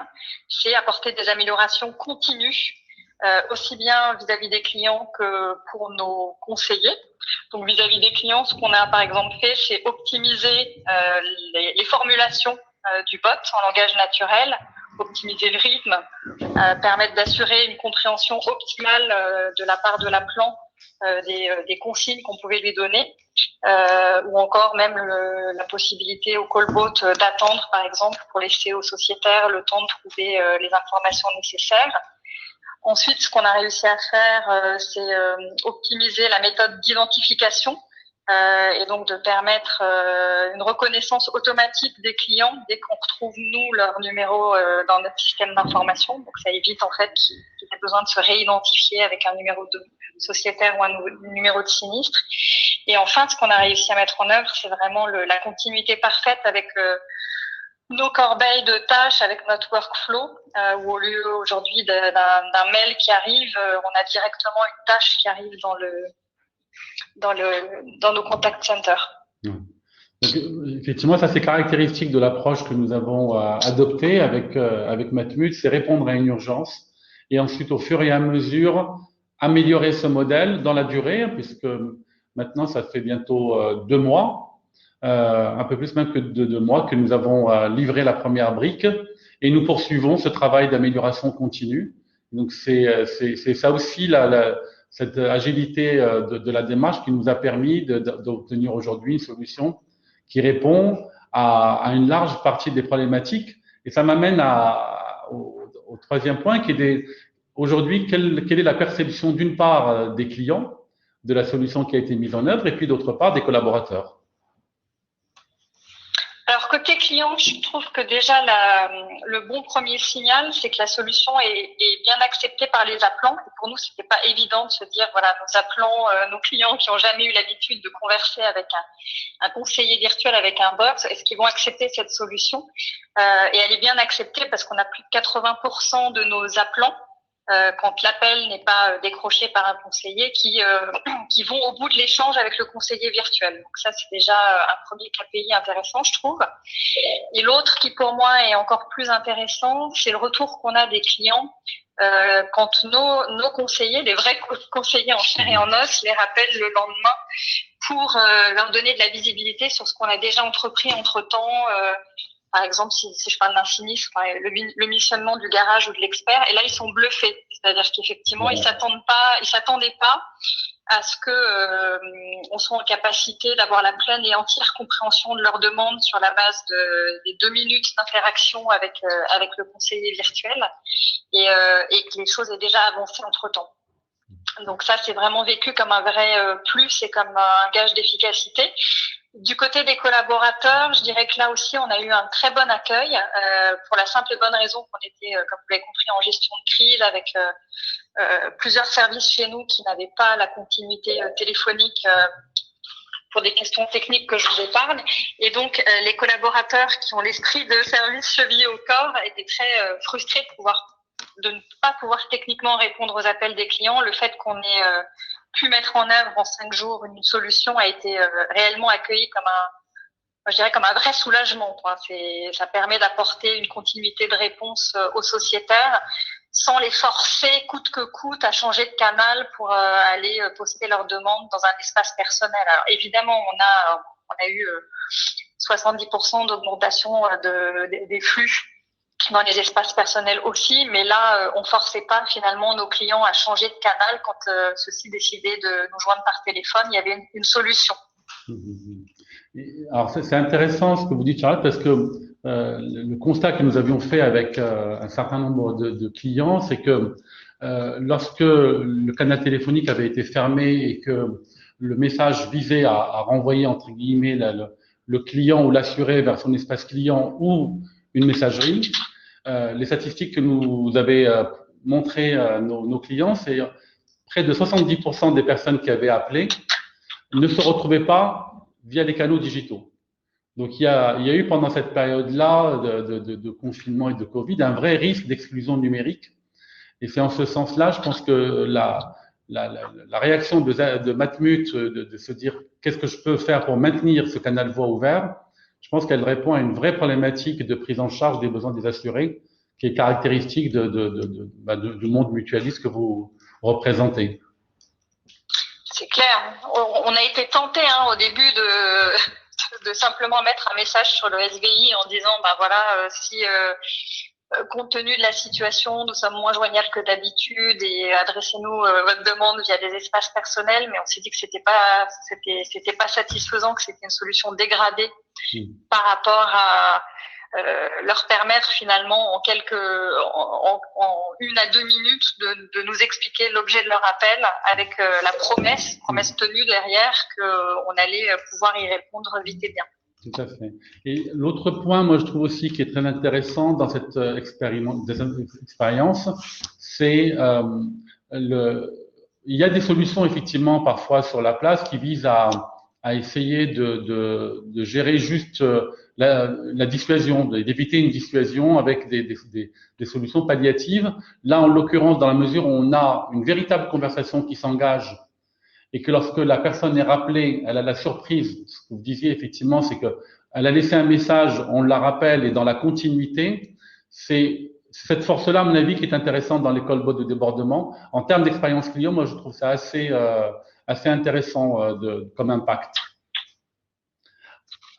D: c'est apporter des améliorations continues, aussi bien vis-à-vis des clients que pour nos conseillers. Donc vis-à-vis des clients, ce qu'on a par exemple fait, c'est optimiser les formulations du bot en langage naturel, optimiser le rythme, permettre d'assurer une compréhension optimale de la part de l'appelant des consignes qu'on pouvait lui donner, ou encore même la possibilité au callbot d'attendre par exemple pour laisser aux sociétaires le temps de trouver les informations nécessaires. Ensuite, ce qu'on a réussi à faire, c'est optimiser la méthode d'identification et donc de permettre une reconnaissance automatique des clients dès qu'on retrouve, nous, leur numéro dans notre système d'information. Donc, ça évite en fait qu'ils aient besoin de se réidentifier avec un numéro de sociétaire ou un numéro de sinistre. Et enfin, ce qu'on a réussi à mettre en œuvre, c'est vraiment la continuité parfaite avec nos corbeilles de tâches avec notre workflow, où au lieu aujourd'hui d'un mail qui arrive, on a directement une tâche qui arrive dans nos contact centers.
B: Donc, effectivement, ça c'est caractéristique de l'approche que nous avons adoptée avec Matmut, c'est répondre à une urgence et ensuite au fur et à mesure améliorer ce modèle dans la durée, puisque maintenant ça fait bientôt 2 mois. Un peu plus même que 2 mois que nous avons livré la première brique et nous poursuivons ce travail d'amélioration continue. Donc c'est ça aussi cette agilité de la démarche qui nous a permis d'obtenir aujourd'hui une solution qui répond à une large partie des problématiques. Et ça m'amène au troisième point qui est aujourd'hui quelle est la perception d'une part des clients de la solution qui a été mise en œuvre et puis d'autre part des collaborateurs.
D: Alors, côté client, je trouve que déjà le bon premier signal, c'est que la solution est bien acceptée par les appelants. Et pour nous, c'était pas évident de se dire, voilà, nos appelants, nos clients qui ont jamais eu l'habitude de converser avec un conseiller virtuel, avec un bot, est-ce qu'ils vont accepter cette solution? Et elle est bien acceptée parce qu'on a plus de 80% de nos appelants, quand l'appel n'est pas décroché par un conseiller, qui vont au bout de l'échange avec le conseiller virtuel. Donc ça, c'est déjà un premier KPI intéressant, je trouve. Et l'autre qui, pour moi, est encore plus intéressant, c'est le retour qu'on a des clients quand nos conseillers, les vrais conseillers en chair et en os, les rappellent le lendemain pour leur donner de la visibilité sur ce qu'on a déjà entrepris entre-temps. Par exemple, si je parle d'un sinistre, le missionnement du garage ou de l'expert, et là ils sont bluffés, c'est-à-dire qu'effectivement ils s'attendaient pas à ce que on soit en capacité d'avoir la pleine et entière compréhension de leurs demandes sur la base des 2 minutes d'interaction avec le conseiller virtuel, et que les choses aient déjà avancé entre-temps. Donc ça, c'est vraiment vécu comme un vrai plus et comme un gage d'efficacité. Du côté des collaborateurs, je dirais que là aussi, on a eu un très bon accueil pour la simple et bonne raison qu'on était, comme vous l'avez compris, en gestion de crise avec plusieurs services chez nous qui n'avaient pas la continuité téléphonique pour des questions techniques que je vous épargne. Et donc, les collaborateurs qui ont l'esprit de service chevillé au corps étaient très frustrés de ne pas pouvoir techniquement répondre aux appels des clients. Le fait qu'on ait pu mettre en œuvre en 5 jours une solution a été réellement accueilli comme un vrai soulagement, quoi. Ça permet d'apporter une continuité de réponse aux sociétaires sans les forcer coûte que coûte à changer de canal pour aller poster leurs demandes dans un espace personnel. Alors évidemment, on a eu 70% d'augmentation des flux dans les espaces personnels aussi, mais là, on forçait pas finalement nos clients à changer de canal quand ceux-ci décidaient de nous joindre par téléphone. Il y avait une solution.
B: Alors, c'est intéressant ce que vous dites, Charlotte, parce que le constat que nous avions fait avec un certain nombre de clients, c'est que lorsque le canal téléphonique avait été fermé et que le message visait à renvoyer, entre guillemets, le client ou l'assuré vers son espace client ou une messagerie, les statistiques que nous avaient montré nos clients, c'est près de 70% des personnes qui avaient appelé ne se retrouvaient pas via les canaux digitaux. Donc, il y a eu pendant cette période-là de confinement et de Covid un vrai risque d'exclusion numérique. Et c'est en ce sens-là, je pense que la réaction de Matmut, de se dire qu'est-ce que je peux faire pour maintenir ce canal voix ouvert, je pense qu'elle répond à une vraie problématique de prise en charge des besoins des assurés, qui est caractéristique du monde mutualiste que vous représentez.
D: C'est clair. On a été tenté au début de simplement mettre un message sur le SVI en disant, si compte tenu de la situation, nous sommes moins joignables que d'habitude et adressez-nous votre demande via des espaces personnels, mais on s'est dit que c'était pas satisfaisant, que c'était une solution dégradée par rapport à leur permettre finalement en 1 à 2 minutes de nous expliquer l'objet de leur appel avec la promesse tenue derrière qu'on allait pouvoir y répondre vite et bien.
B: Tout à fait. Et l'autre point, moi, je trouve aussi qui est très intéressant dans cette expérience, c'est il y a des solutions effectivement parfois sur la place qui visent à essayer de gérer juste la dissuasion, d'éviter une dissuasion avec des solutions palliatives. Là, en l'occurrence, dans la mesure où on a une véritable conversation qui s'engage et que lorsque la personne est rappelée, elle a la surprise. Ce que vous disiez effectivement, c'est que elle a laissé un message, on la rappelle et dans la continuité, c'est cette force-là, à mon avis, qui est intéressante dans les callbots de débordement. En termes d'expérience client, moi, je trouve ça assez intéressant comme impact.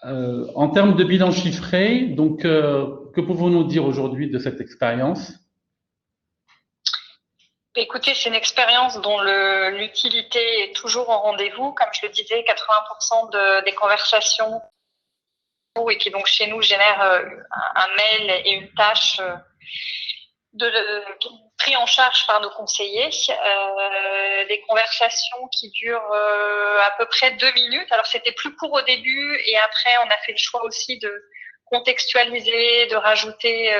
B: En termes de bilan chiffré, donc, que pouvons-nous dire aujourd'hui de cette expérience?
D: Écoutez, c'est une expérience dont l'utilité est toujours au rendez-vous. Comme je le disais, 80% des conversations et qui donc chez nous génèrent un mail et une tâche pris en charge par nos conseillers, des conversations qui durent à peu près 2 minutes. Alors c'était plus court au début et après on a fait le choix aussi contextualiser, de rajouter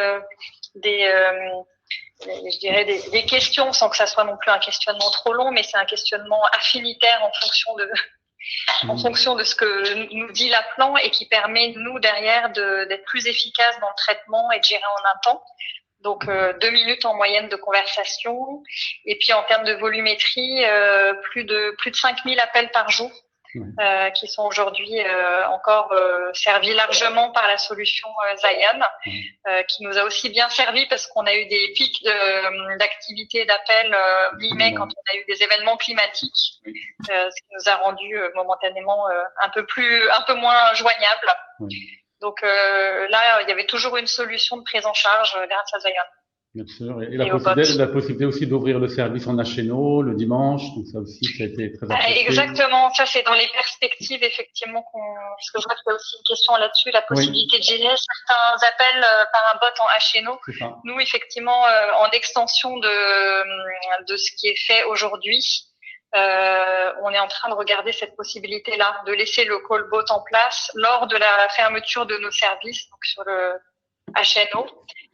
D: je dirais des questions sans que ça soit non plus un questionnement trop long, mais c'est un questionnement affinitaire en fonction de ce que nous dit l'appelant et qui permet, nous, derrière, d'être plus efficace dans le traitement et de gérer en un temps. Donc, 2 minutes en moyenne de conversation. Et puis, en termes de volumétrie, plus de 5000 appels par jour. Qui sont aujourd'hui encore servis largement par la solution Zion, qui nous a aussi bien servi parce qu'on a eu des pics d'activité d'appel mi-mai quand on a eu des événements climatiques, ce qui nous a rendu momentanément un peu moins joignable. Donc là, il y avait toujours une solution de prise en charge grâce à Zion.
B: Bien sûr, et la possibilité aussi d'ouvrir le service en HNO le dimanche, donc ça aussi, ça a été très apprécié.
D: Exactement, ça c'est dans les perspectives effectivement, parce que je vois qu'il y a aussi une question là-dessus, la possibilité de gérer certains appels par un bot en HNO. Nous, effectivement, en extension de ce qui est fait aujourd'hui, on est en train de regarder cette possibilité-là, de laisser le callbot en place lors de la fermeture de nos services, donc sur le HNO,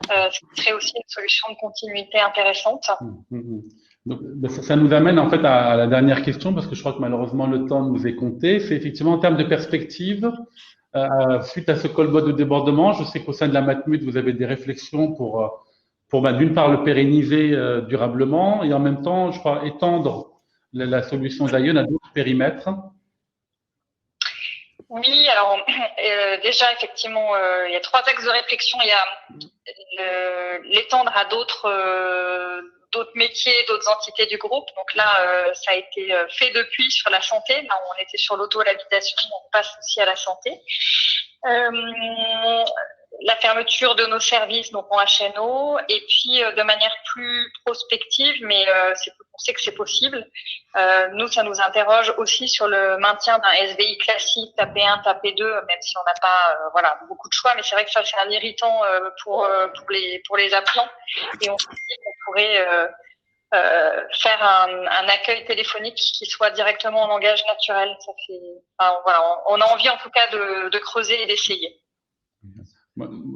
D: ce qui serait aussi une solution de continuité intéressante.
B: Donc, ça nous amène en fait à la dernière question, parce que je crois que malheureusement le temps nous est compté. C'est effectivement en termes de perspective, suite à ce callbot de débordement, je sais qu'au sein de la Matmut, vous avez des réflexions pour d'une part le pérenniser durablement et en même temps, je crois, étendre la solution Zion à d'autres périmètres.
D: Oui, alors déjà effectivement, il y a 3 axes de réflexion. Il y a l'étendre à d'autres métiers, d'autres entités du groupe. Donc là, ça a été fait depuis sur la santé. Là, on était sur l'auto, l'habitation, on passe aussi à la santé. La fermeture de nos services, donc en HNO, et puis de manière plus prospective, mais on sait que c'est possible. Nous, ça nous interroge aussi sur le maintien d'un SVI classique, TAP 1, TAP 2, même si on n'a pas beaucoup de choix, mais c'est vrai que ça c'est un irritant pour les appelants, et on se dit qu'on pourrait faire un accueil téléphonique qui soit directement en langage naturel. On a envie en tout cas de creuser et d'essayer.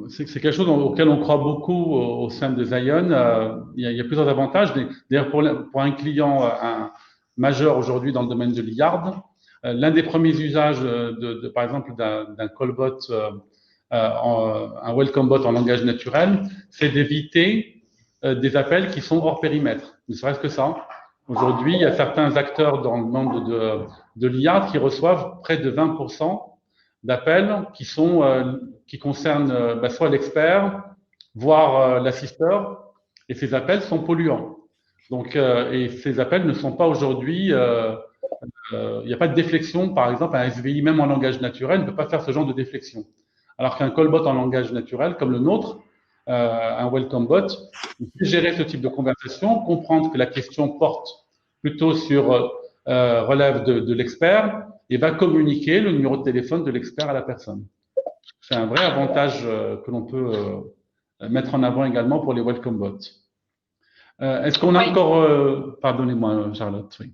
B: C'est quelque chose auquel on croit beaucoup au sein de Zion. Il y a plusieurs avantages. D'ailleurs, pour un client majeur aujourd'hui dans le domaine de l'IARD, l'un des premiers usages par exemple d'un callbot, un welcome bot en langage naturel, c'est d'éviter des appels qui sont hors périmètre. Ne serait-ce que ça. Aujourd'hui, il y a certains acteurs dans le monde de l'IARD qui reçoivent près de 20% d'appels qui concernent soit l'expert, voire l'assisteur, et ces appels sont polluants. Donc, et ces appels ne sont pas aujourd'hui, il n'y a pas de déflexion, par exemple, un SVI, même en langage naturel, ne peut pas faire ce genre de déflexion. Alors qu'un callbot en langage naturel, comme le nôtre, un welcome bot, il peut gérer ce type de conversation, comprendre que la question porte plutôt sur relève de l'expert, et va communiquer le numéro de téléphone de l'expert à la personne. C'est un vrai avantage que l'on peut mettre en avant également pour les welcome bots. Est-ce qu'on a encore… pardonnez-moi, Charlotte. Oui.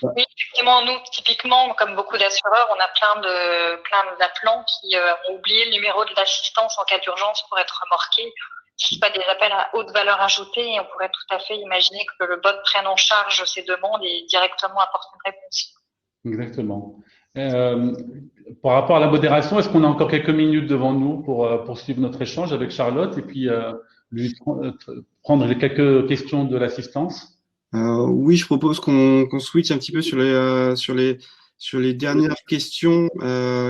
D: Oui, effectivement, nous, typiquement, comme beaucoup d'assureurs, on a plein d'appelants qui ont oublié le numéro de l'assistance en cas d'urgence pour être remorqués. Si ce n'est pas des appels à haute valeur ajoutée, on pourrait tout à fait imaginer que le bot prenne en charge ces demandes et directement apporte une réponse.
B: Exactement. Par rapport à la modération, est-ce qu'on a encore quelques minutes devant nous pour poursuivre notre échange avec Charlotte et puis lui prendre les quelques questions de l'assistance?
A: Oui, je propose qu'on switch un petit peu sur les dernières questions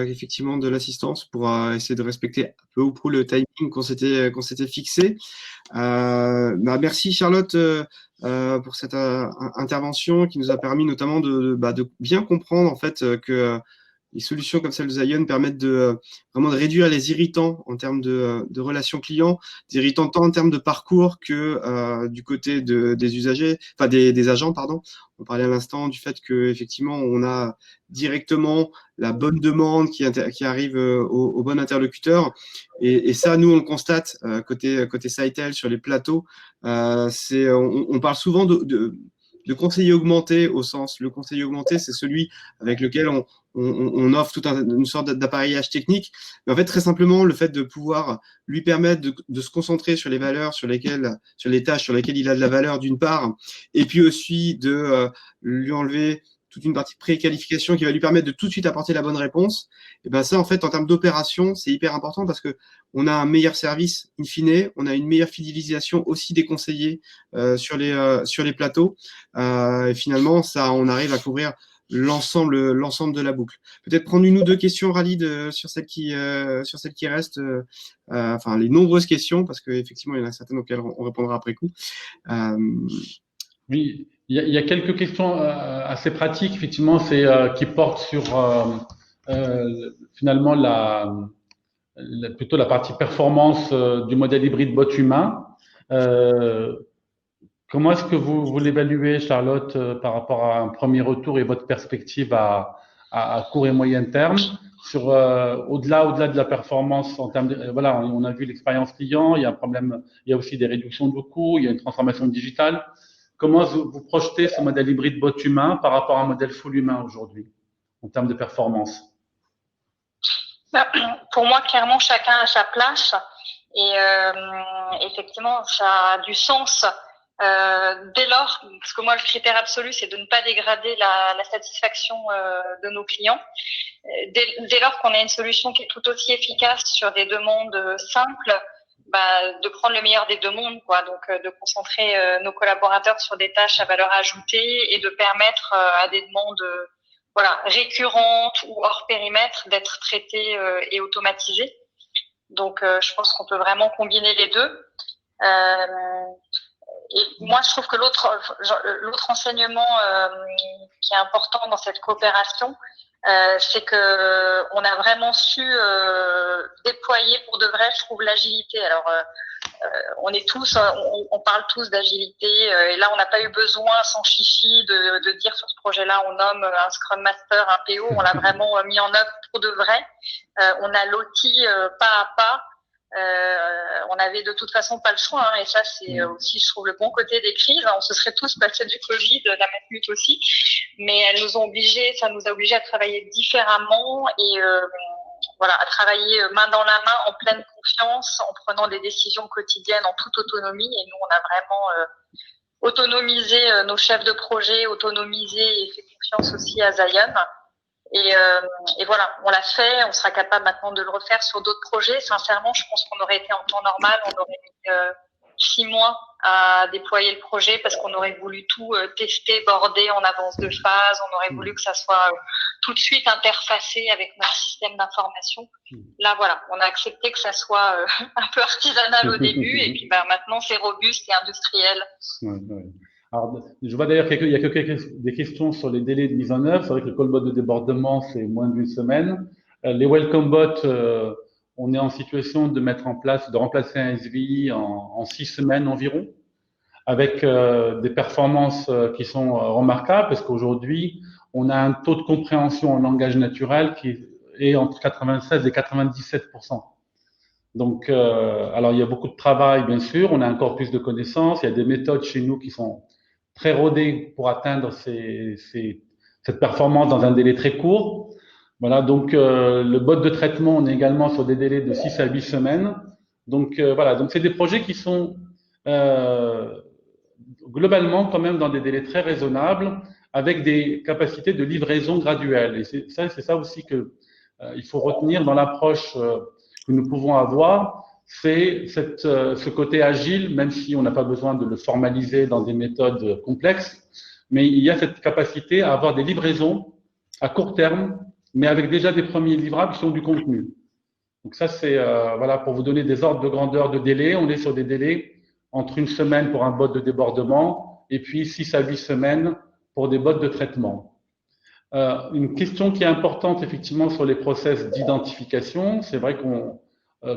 A: effectivement de l'assistance pour essayer de respecter un peu ou prou le timing qu'on s'était fixé. Merci Charlotte pour cette intervention qui nous a permis notamment de bien comprendre en fait que les solutions comme celle de Zion permettent vraiment de réduire les irritants en termes de relations clients, des irritants tant en termes de parcours que du côté des usagers, enfin des agents, pardon. On parlait à l'instant du fait que effectivement on a directement la bonne demande qui arrive au bon interlocuteur, et ça nous on le constate côté Sitel sur les plateaux. On parle souvent de conseiller augmenté au sens, le conseiller augmenté, c'est celui avec lequel on offre toute une sorte d'appareillage technique. Mais en fait, très simplement, le fait de pouvoir lui permettre de se concentrer sur les valeurs sur les tâches sur lesquelles il a de la valeur d'une part, et puis aussi de lui enlever toute une partie de préqualification qui va lui permettre de tout de suite apporter la bonne réponse. Et ben ça, en fait, en termes d'opération, c'est hyper important parce que on a un meilleur service in fine, on a une meilleure fidélisation aussi des conseillers sur les plateaux. Et finalement, ça, on arrive à couvrir l'ensemble de la boucle. Peut-être prendre une ou deux questions, Ralid, sur celles qui restent, enfin les nombreuses questions, parce qu'effectivement, il y en a certaines auxquelles on répondra après coup.
B: Oui, il y a quelques questions assez pratiques, effectivement, qui portent sur finalement plutôt la partie performance du modèle hybride bot humain. Comment est-ce que vous l'évaluez, Charlotte, par rapport à un premier retour et votre perspective à court et moyen terme sur au-delà de la performance en termes voilà, on a vu l'expérience client, il y a un problème, il y a aussi des réductions de coûts, il y a une transformation digitale. Comment vous projetez ce modèle hybride bot humain par rapport à un modèle full humain aujourd'hui en termes de performance?
D: Pour moi, clairement, chacun a sa place et effectivement, ça a du sens dès lors, parce que moi, le critère absolu, c'est de ne pas dégrader la satisfaction de nos clients. Dès lors qu'on a une solution qui est tout aussi efficace sur des demandes simples, de prendre le meilleur des deux mondes, quoi. Donc, de concentrer nos collaborateurs sur des tâches à valeur ajoutée et de permettre à des demandes voilà, récurrentes ou hors périmètre d'être traitées et automatisées. Donc, je pense qu'on peut vraiment combiner les deux. Et moi, je trouve que l'autre enseignement qui est important dans cette coopération, c'est que on a vraiment su déployer pour de vrai, je trouve, l'agilité. Alors, on parle tous d'agilité, et là, on n'a pas eu besoin, sans chichi, de dire sur ce projet-là, on nomme un Scrum Master, un PO. On l'a vraiment mis en œuvre pour de vrai. On a loti pas à pas. On avait de toute façon pas le choix, hein, et ça c'est aussi, je trouve, le bon côté des crises. On se serait tous passés du Covid, la Matmut aussi, mais ça nous a obligés à travailler différemment et voilà, à travailler main dans la main, en pleine confiance, en prenant des décisions quotidiennes en toute autonomie. Et nous, on a vraiment autonomisé nos chefs de projet, autonomisé et fait confiance aussi à Zion. Et voilà, on l'a fait, on sera capable maintenant de le refaire sur d'autres projets. Sincèrement, je pense qu'on aurait été en temps normal, on aurait mis 6 mois à déployer le projet parce qu'on aurait voulu tout tester, border en avance de phase. On aurait voulu que ça soit tout de suite interfacé avec notre système d'information. Là, voilà, on a accepté que ça soit un peu artisanal au début et puis maintenant c'est robuste et industriel.
B: Ouais. Alors, je vois d'ailleurs qu'il y a des questions sur les délais de mise en œuvre. C'est vrai que le callbot de débordement, c'est moins d'une semaine. Les welcome bots, on est en situation de remplacer un SVI en 6 semaines environ, avec des performances qui sont remarquables, parce qu'aujourd'hui, on a un taux de compréhension en langage naturel qui est entre 96 et 97%. Donc, alors il y a beaucoup de travail, bien sûr. On a un corpus de connaissances. Il y a des méthodes chez nous qui sont très rodées pour atteindre cette performance dans un délai très court. Voilà, donc le bot de traitement, on est également sur des délais de 6 à 8 semaines. Donc voilà, donc c'est des projets qui sont globalement quand même dans des délais très raisonnables, avec des capacités de livraison graduelles. Et c'est ça aussi que il faut retenir dans l'approche que nous pouvons avoir, c'est ce côté agile, même si on n'a pas besoin de le formaliser dans des méthodes complexes, mais il y a cette capacité à avoir des livraisons à court terme, mais avec déjà des premiers livrables qui ont du contenu. Donc ça, c'est voilà, pour vous donner des ordres de grandeur de délai. On est sur des délais entre 1 semaine pour un bot de débordement et puis 6 à 8 semaines pour des bots de traitement. Une question qui est importante effectivement sur les process d'identification, c'est vrai qu'on,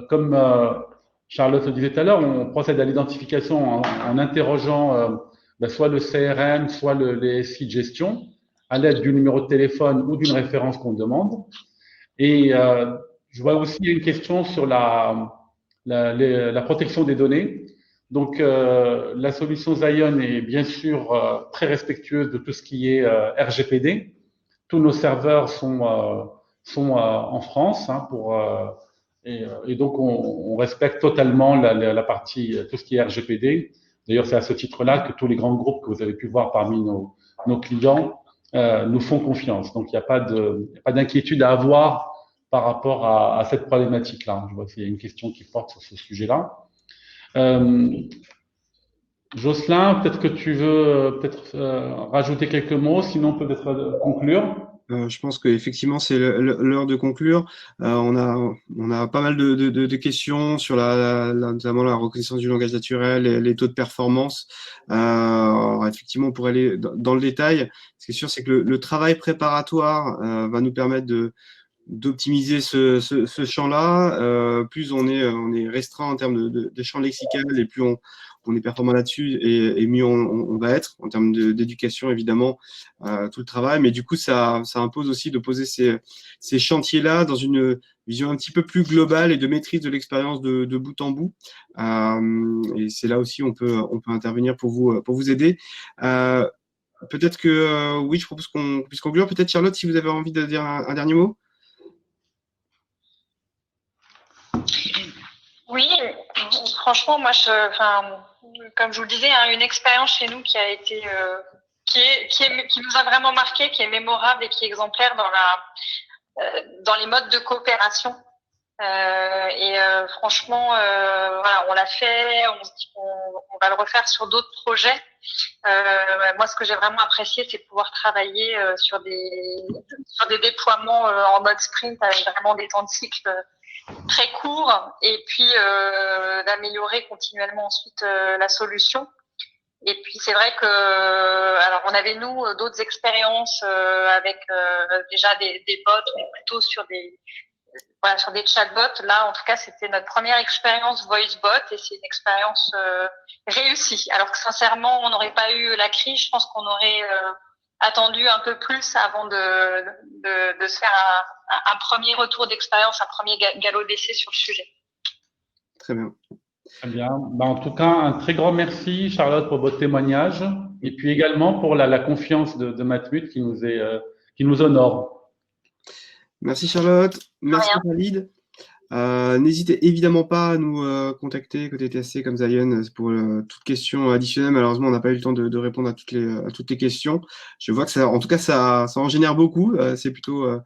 B: comme Charlotte le disait tout à l'heure, on procède à l'identification en interrogeant soit le CRM, soit les SI de gestion, à l'aide du numéro de téléphone ou d'une référence qu'on demande. Et je vois aussi une question sur la protection des données. Donc, la solution Zion est bien sûr très respectueuse de tout ce qui est RGPD. Tous nos serveurs sont en France hein, et donc on respecte totalement la partie tout ce qui est RGPD. D'ailleurs, c'est à ce titre-là que tous les grands groupes que vous avez pu voir parmi nos clients nous font confiance. Donc, il n'y a pas d'inquiétude à avoir par rapport à cette problématique-là. Je vois qu'il y a une question qui porte sur ce sujet-là. Jocelyn, peut-être que tu veux rajouter quelques mots, sinon peut-être conclure.
A: Je pense qu'effectivement, c'est l'heure de conclure. On a pas mal de questions sur notamment la reconnaissance du langage naturel, et les taux de performance. Alors, effectivement, on pourrait aller dans le détail. Ce qui est sûr, c'est que le travail préparatoire va nous permettre d'optimiser ce champ-là. Plus on est restreint en termes de champ lexical et plus on est performant là-dessus et mieux on va être en termes d'éducation, évidemment, tout le travail. Mais du coup, ça impose aussi de poser ces chantiers-là dans une vision un petit peu plus globale et de maîtrise de l'expérience de bout en bout. Et c'est là aussi on peut intervenir pour vous aider. Peut-être que oui, je propose qu'on puisse conclure. Peut-être Charlotte, si vous avez envie de dire un dernier mot.
D: Oui, franchement, moi, comme je vous le disais, hein, une expérience chez nous qui a été, qui nous a vraiment marqué, qui est mémorable et qui est exemplaire dans les modes de coopération. Franchement, voilà, on l'a fait, on se dit qu'on va le refaire sur d'autres projets. Moi, ce que j'ai vraiment apprécié, c'est pouvoir travailler sur des déploiements en mode sprint avec vraiment des temps de cycle très courts et puis d'améliorer continuellement ensuite la solution. Et puis c'est vrai que alors on avait nous d'autres expériences avec déjà des bots, mais plutôt sur des chatbots. Là, en tout cas, c'était notre première expérience VoiceBot et c'est une expérience réussie. Alors que sincèrement, on n'aurait pas eu la crise, je pense qu'on aurait attendu un peu plus avant de se faire un premier retour d'expérience, un premier galop d'essai sur le sujet.
A: Très bien.
B: Très bien. En tout cas, un très grand merci, Charlotte, pour votre témoignage et puis également pour la confiance de Matmut qui nous honore.
A: Merci Charlotte, merci Khalid. N'hésitez évidemment pas à nous contacter côté TSC comme Zion pour toute question additionnelle. Malheureusement, on n'a pas eu le temps de répondre à toutes les questions. Je vois que ça, en tout cas, ça en génère beaucoup. C'est plutôt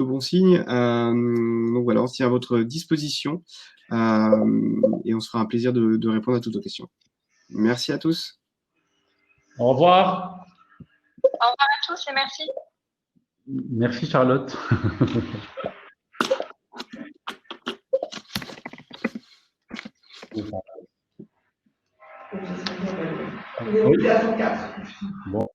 A: bon signe. Donc voilà, on se tient à votre disposition et on se fera un plaisir de répondre à toutes vos questions. Merci à tous.
B: Au revoir.
D: Au revoir à tous et merci.
B: Merci Charlotte.
C: Il est au 4.
B: Bon.